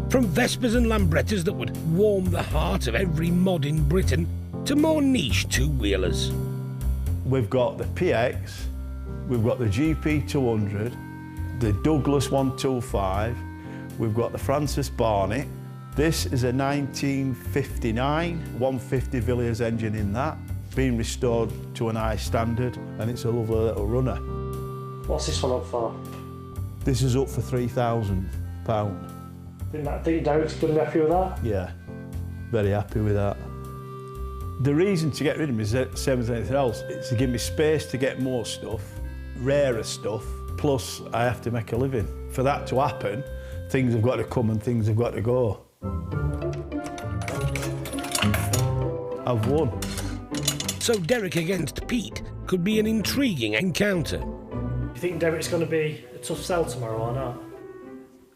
From Vespers and Lambrettas that would warm the heart of every mod in Britain, to more niche two-wheelers. We've got the PX, we've got the GP200, the Douglas 125, we've got the Francis Barnett. This is a 1959 150 Villiers engine in that, been restored to an high standard, and it's a lovely little runner. What's this one up for? This is up for £3,000. Think Derek's going to be happy with that? Yeah, very happy with that. The reason to get rid of them is the same as anything else. It's to give me space to get more stuff, rarer stuff, plus I have to make a living. For that to happen, things have got to come and things have got to go. I've won. So Derek against Pete could be an intriguing encounter. Do you think Derek's going to be a tough sell tomorrow or not?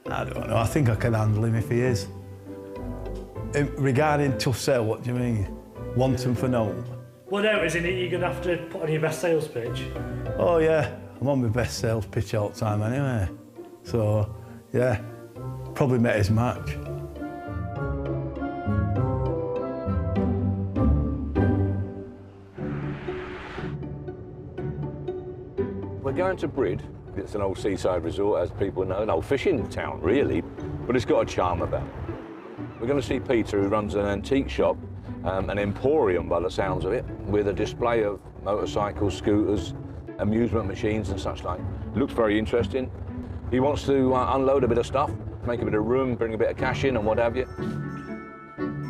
I don't know, I think I can handle him if he is. Regarding tough sell, what do you mean? Want him for no? Well, no, isn't it? You're going to have to put on your best sales pitch. Oh, yeah. I'm on my best sales pitch all the time anyway. So, yeah, probably met his match. We're going to Brid. It's an old seaside resort, as people know, an old fishing town, really. but it's got a charm about it. We're going to see Peter, who runs an antique shop, an emporium by the sounds of it, with a display of motorcycles, scooters, amusement machines and such like. Looks very interesting. He wants to unload a bit of stuff, make a bit of room, bring a bit of cash in and what have you.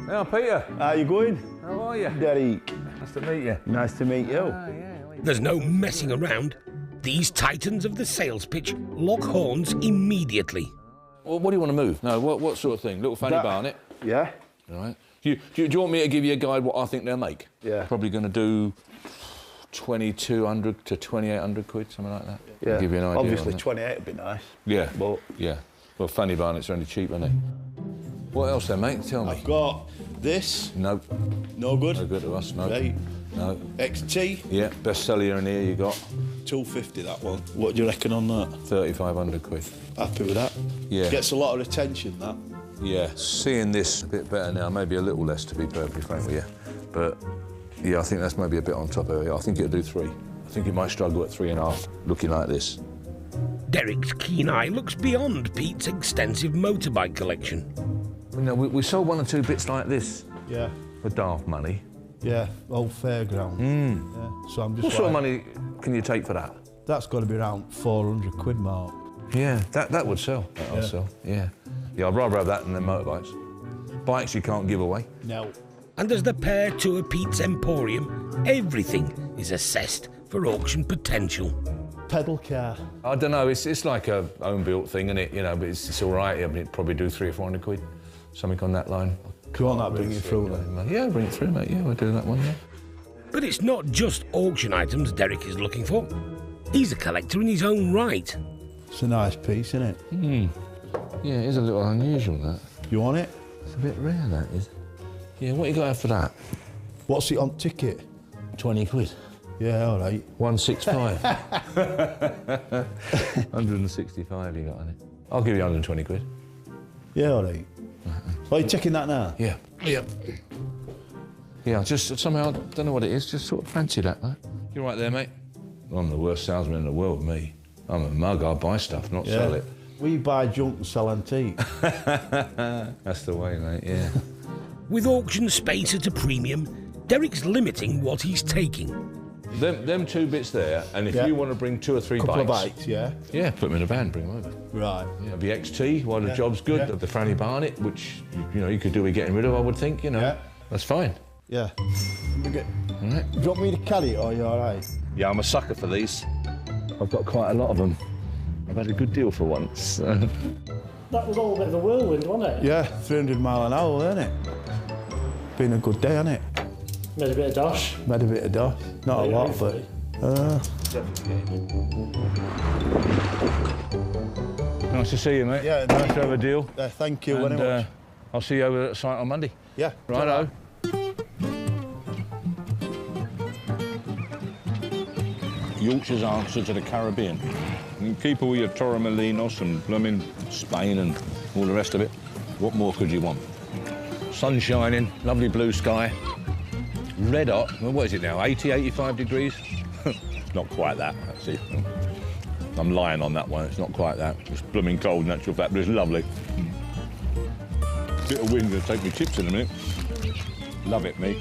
Now, Peter. How you going? How are you? Derek. Nice to meet you. Nice to meet you. There's no messing around. These titans of the sales pitch lock horns immediately. Well, what do you want to move? No, what sort of thing? Little Fanny Barnett? Yeah. All right. Do you want me to give you a guide what I think they'll make? Yeah. Probably going to do 2,200 to 2,800 quid, something like that. Yeah. I'll give you an idea. Obviously, 28 would be nice. Yeah. But yeah. Well, Fanny Barnett's only cheap, aren't they? What else then, mate? Tell me. I've got this. No. No good. No good to us. No. Right. No. XT. Yeah. Best seller in here you got. 250 that one. What do you reckon on that? 3,500 quid. Happy with that? Yeah. Gets a lot of attention, that. Yeah. Seeing this a bit better now, maybe a little less to be perfectly frank with you, but yeah, I think that's maybe a bit on top of it. I think it'll do 3. I think it might struggle at 3.5, looking like this. Derek's keen eye looks beyond Pete's extensive motorbike collection. You know, we sold 1 or 2 bits like this. Yeah. For daft money. Yeah, old fairground. Yeah. So I'm just. What sort of money can you take for that? That's got to be around 400 quid mark. Yeah, that would sell. That'll sell. Yeah. Yeah, I'd rather have that than the motorbikes. Bikes you can't give away. No. And as the pair tour Pete's emporium, everything is assessed for auction potential. Pedal car. I don't know. It's like a home-built thing, isn't it? You know, but it's all right. I mean, it'd probably do 300 or 400 quid, something on that line. Can't that bring it through then? Yeah, bring it through, mate. Yeah, we'll do that one. Yeah. But it's not just auction items Derek is looking for. He's a collector in his own right. It's a nice piece, isn't it? Yeah, it is a little unusual, that. You want it? It's a bit rare, that is. Yeah, what you got after that? What's it on ticket? 20 quid. Yeah, all right. 165. 165 you got on it. I'll give you 120 quid. Yeah, all right. Are you checking that now? Yeah. Yeah. Yeah, just somehow, I don't know what it is, just sort of fancy that, mate. You're right there, mate. I'm the worst salesman in the world, me. I'm a mug, I buy stuff, not sell it. We buy junk and sell antique. That's the way, mate, yeah. With auction space at a premium, Derek's limiting what he's taking. Them 2 bits there, and if you want to bring 2 or 3 Couple bikes... of bikes, yeah? Yeah, put them in a van, bring them over. Right. Yeah, the XT, while the job's good, the Franny Barnett, which, you know, you could do with getting rid of, I would think, you know. Yeah. That's fine. Yeah. All right. Do you want me to carry it, or are you all right? Yeah, I'm a sucker for these. I've got quite a lot of them. I've had a good deal for once. That was all a bit of a whirlwind, wasn't it? Yeah, 300 mile an hour, isn't it? Been a good day, hasn't it? Made a bit of dosh. Made a bit of dosh. Not a lot, but... Nice to see you, mate. Yeah, nice to have a deal. Thank you and, very much. I'll see you over at the site on Monday. Yeah. Righto. Yorkshire's answer to the Caribbean. You keep all your Torremolinos and blooming Spain and all the rest of it. What more could you want? Sun shining, lovely blue sky, red hot. Well, what is it now, 80, 85 degrees? Not quite that, actually. I'm lying on that one, it's not quite that. It's blooming cold in actual fact, but it's lovely. Bit of wind gonna take me chips in a minute. Love it, me.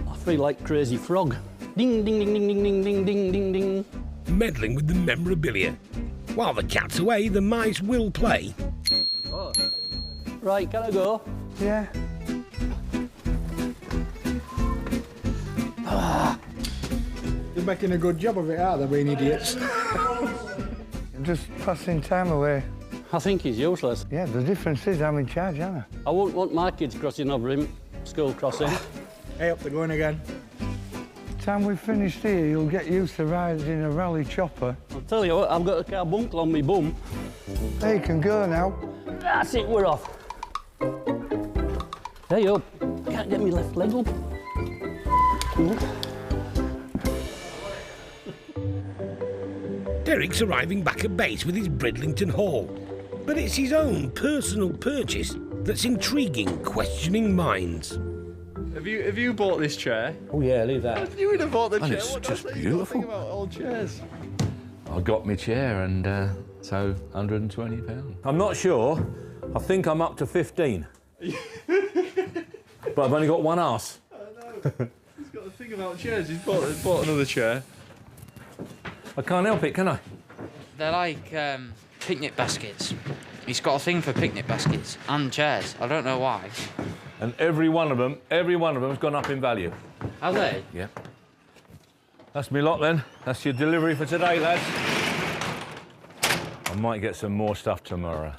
I feel like Crazy Frog. Ding, ding, ding, ding, ding, ding, ding, ding, ding, ding. Meddling with the memorabilia. While the cat's away, the mice will play. Oh. Right, can I go? Yeah. They're making a good job of it, aren't they, being idiots? Just passing time away. I think he's useless. Yeah, the difference is I'm in charge, aren't I? I won't want my kids crossing over him, school crossing. Hey, up they're going again. Time we've finished here, you'll get used to riding a rally chopper. I'll tell you what, I've got a carbuncle on my bum. Hey, you can go now. That's it, we're off. Hey up, can't get me left leg up. Derek's arriving back at base with his Bridlington haul, but it's his own personal purchase that's intriguing questioning minds. Have you bought this chair? Oh yeah, leave that. You would have bought the And chair. it's What just does that beautiful. think about old chairs? I got my chair and so £120. I'm not sure. I think I'm up to 15. But I've only got one arse. He's got a thing about chairs. He's bought another chair. I can't help it, can I? They're like picnic baskets. He's got a thing for picnic baskets and chairs. I don't know why. And every one of them's gone up in value. Have they? Yeah. That's me lot then. That's your delivery for today, lads. I might get some more stuff tomorrow.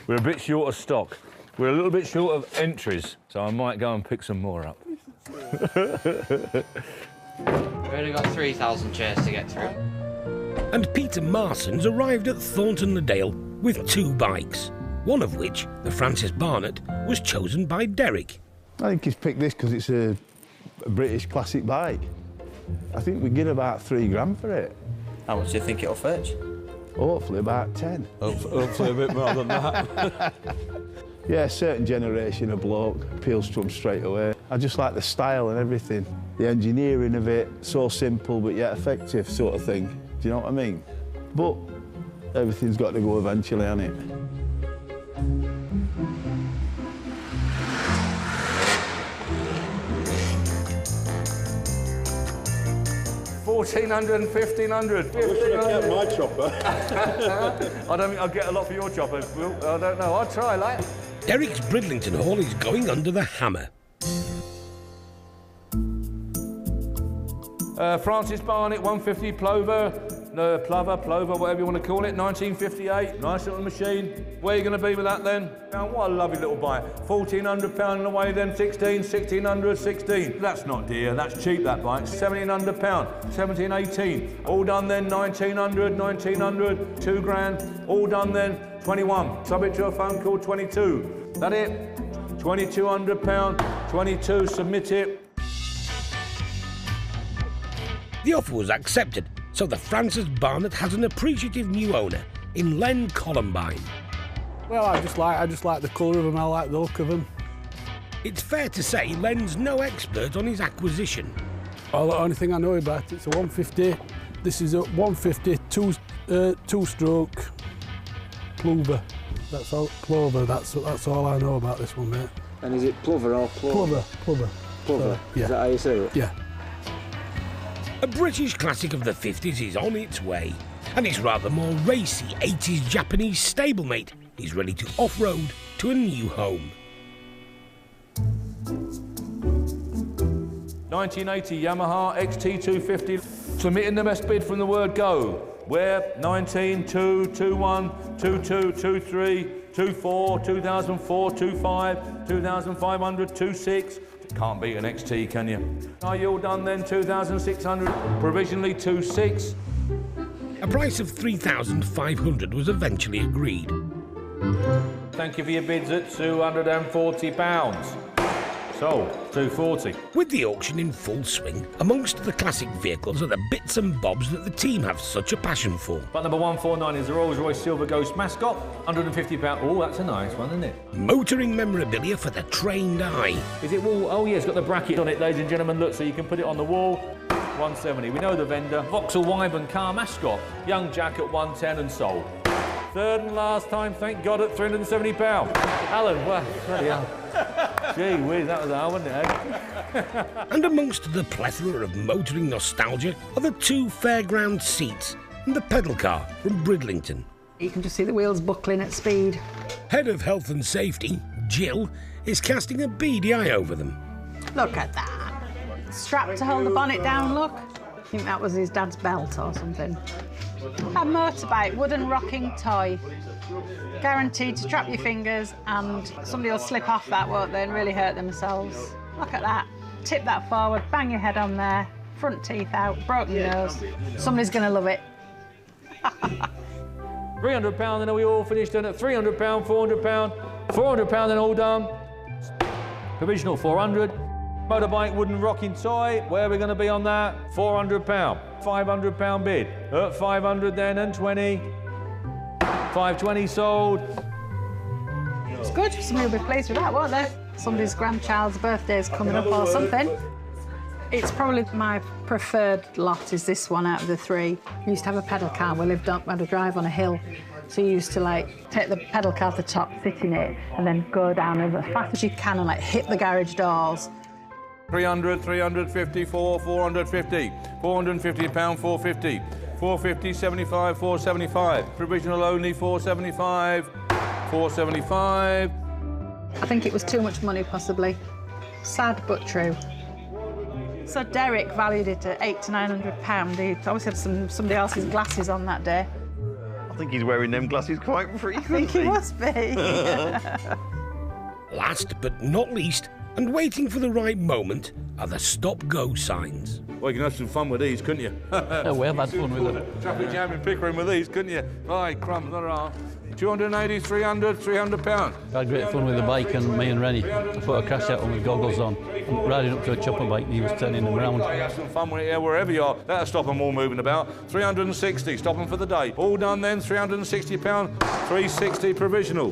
We're a bit short of stock. We're a little bit short of entries, so I might go and pick some more up. We've only got 3,000 chairs to get through. And Peter Marsons arrived at Thornton-le-Dale with 2 bikes, one of which, the Francis Barnett, was chosen by Derek. I think he's picked this because it's a British classic bike. I think we get about £3 for it. How much do you think it'll fetch? Hopefully about 10. Hopefully a bit more than that. Yeah, a certain generation of bloke appeals to them straight away. I just like the style and everything. The engineering of it, so simple but yet effective sort of thing. Do you know what I mean? But everything's got to go eventually, hasn't it? $1,400 and $1,500. I wish I kept my chopper. I don't think I'll get a lot for your chopper, Will. I don't know. I'll try, like. Derek's Bridlington haul is going under the hammer. Francis Barnett, 150 Plover, whatever you want to call it, 1958. Nice little machine. Where are you going to be with that then? Now, what a lovely little bike. £1,400 in the way then, 16, 16. That's not dear, that's cheap, that bike. £1,700, 17, 18. All done then, 1900, 2 grand. All done then, 21. Subject to a phone call, 22. That it? £2,200, 22, submit it. The offer was accepted, so the Francis Barnett has an appreciative new owner in Len Columbine. Well, I just like the colour of them, I like the look of them. It's fair to say Len's no expert on his acquisition. Well, the only thing I know about it's a 150. This is a 150 two-stroke plover. That's all. Plover. That's all I know about this one, mate. And is it plover or plover? Plover. Plover. Yeah. Is that how you say it? Yeah. A British classic of the 50s is on its way, and its rather more racy 80s Japanese stablemate is ready to off-road to a new home. 1980 Yamaha XT250, submitting the best bid from the word go. Where 19, 2, 21, 22, 23, 24, 2004, 25, 2500, 26. Can't beat an XT, can you? Are you all done then? 2,600, provisionally 26. A price of $3,500 was eventually agreed. Thank you for your bids at £240. Sold, 240. With the auction in full swing, amongst the classic vehicles are the bits and bobs that the team have such a passion for. But number 149 is the Rolls-Royce Silver Ghost mascot, £150. Oh, that's a nice one, isn't it? Motoring memorabilia for the trained eye. Is it wall? Oh, yeah, it's got the bracket on it, ladies and gentlemen. Look, so you can put it on the wall. 170. We know the vendor. Vauxhall Wyvern car mascot. Young Jack at 110 and sold. Third and last time, thank God, at £370. Alan, well, bloody hell. Gee whiz, that was hard, wasn't it, eh? And amongst the plethora of motoring nostalgia are the 2 fairground seats and the pedal car from Bridlington. You can just see the wheels buckling at speed. Head of Health and Safety, Jill, is casting a beady eye over them. Look at that. Strap to hold the bonnet down, look. I think that was his dad's belt or something. A motorbike, wooden rocking toy. Guaranteed to trap your fingers and somebody will slip off that, won't they, and really hurt themselves. Look at that. Tip that forward, bang your head on there, front teeth out, broken nose. Somebody's going to love it. £300, then are we all finished then at £300, £400, £400 then all done. Provisional 400. Motorbike wooden rocking toy, where are we going to be on that? £400. £500 bid. At 500 then and 20. 520 sold. It's good. Somebody will be pleased with that, won't they? somebody's grandchild's birthday's coming up or something. It's probably my preferred lot is this one out of the three. We used to have a pedal car. We lived up, had a drive on a hill. So you used to like take the pedal car to the top, sit in it, and then go down as fast as you can and like hit the garage doors. 300, 350, 450, 450 pound, 450, 450, 75, 475, provisional only 475, 475. I think it was too much money, possibly. Sad but true. So Derek valued it at £800 to £900. He obviously had somebody else's glasses on that day. I think he's wearing them glasses quite frequently. I think he must be. Last but not least, and waiting for the right moment, are the stop-go signs. Well, you can have some fun with these, couldn't you? Yeah, we have had fun with them. Traffic jam in Pickering with these, couldn't you? Right, crumbs, there are. 280, 300, 300 pounds. I had great fun with the bike and me and Rennie. I put a crash out on with goggles on. Riding up to a chopper bike, he was turning them around. Have some fun with it, yeah, wherever you are. That'll stop them all moving about. 360, stop them for the day. All done then, £360, 360 provisional.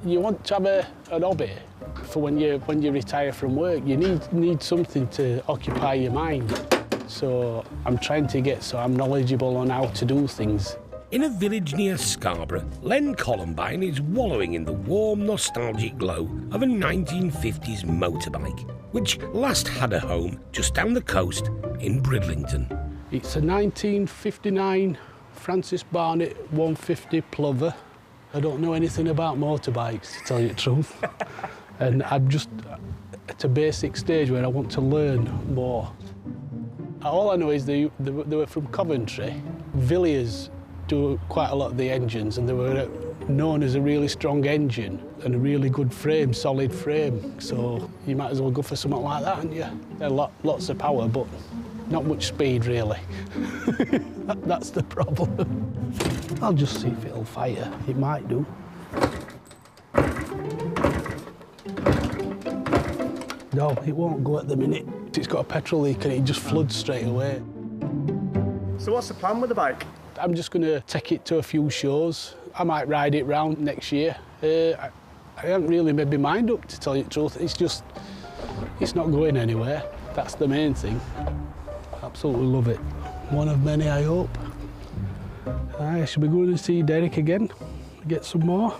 You want to have an hobby for when you retire from work. You need something to occupy your mind. So I'm trying to get so I'm knowledgeable on how to do things. In a village near Scarborough, Len Columbine is wallowing in the warm, nostalgic glow of a 1950s motorbike, which last had a home just down the coast in Bridlington. It's a 1959 Francis Barnett 150 plover. I don't know anything about motorbikes, to tell you the truth. And I'm just at a basic stage where I want to learn more. All I know is they were from Coventry. Villiers do quite a lot of the engines, and they were known as a really strong engine and a really good frame, solid frame. So you might as well go for something like that, hadn't you? They're lots of power, but not much speed, really. That's the problem. I'll just see if it'll fire. It might do. No, it won't go at the minute. It's got a petrol leak and it just floods straight away. So what's the plan with the bike? I'm just going to take it to a few shows. I might ride it round next year. I haven't really made my mind up, to tell you the truth. It's not going anywhere. That's the main thing. Absolutely love it. One of many, I hope. I should be going to see Derek again, get some more.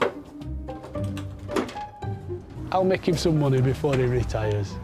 I'll make him some money before he retires.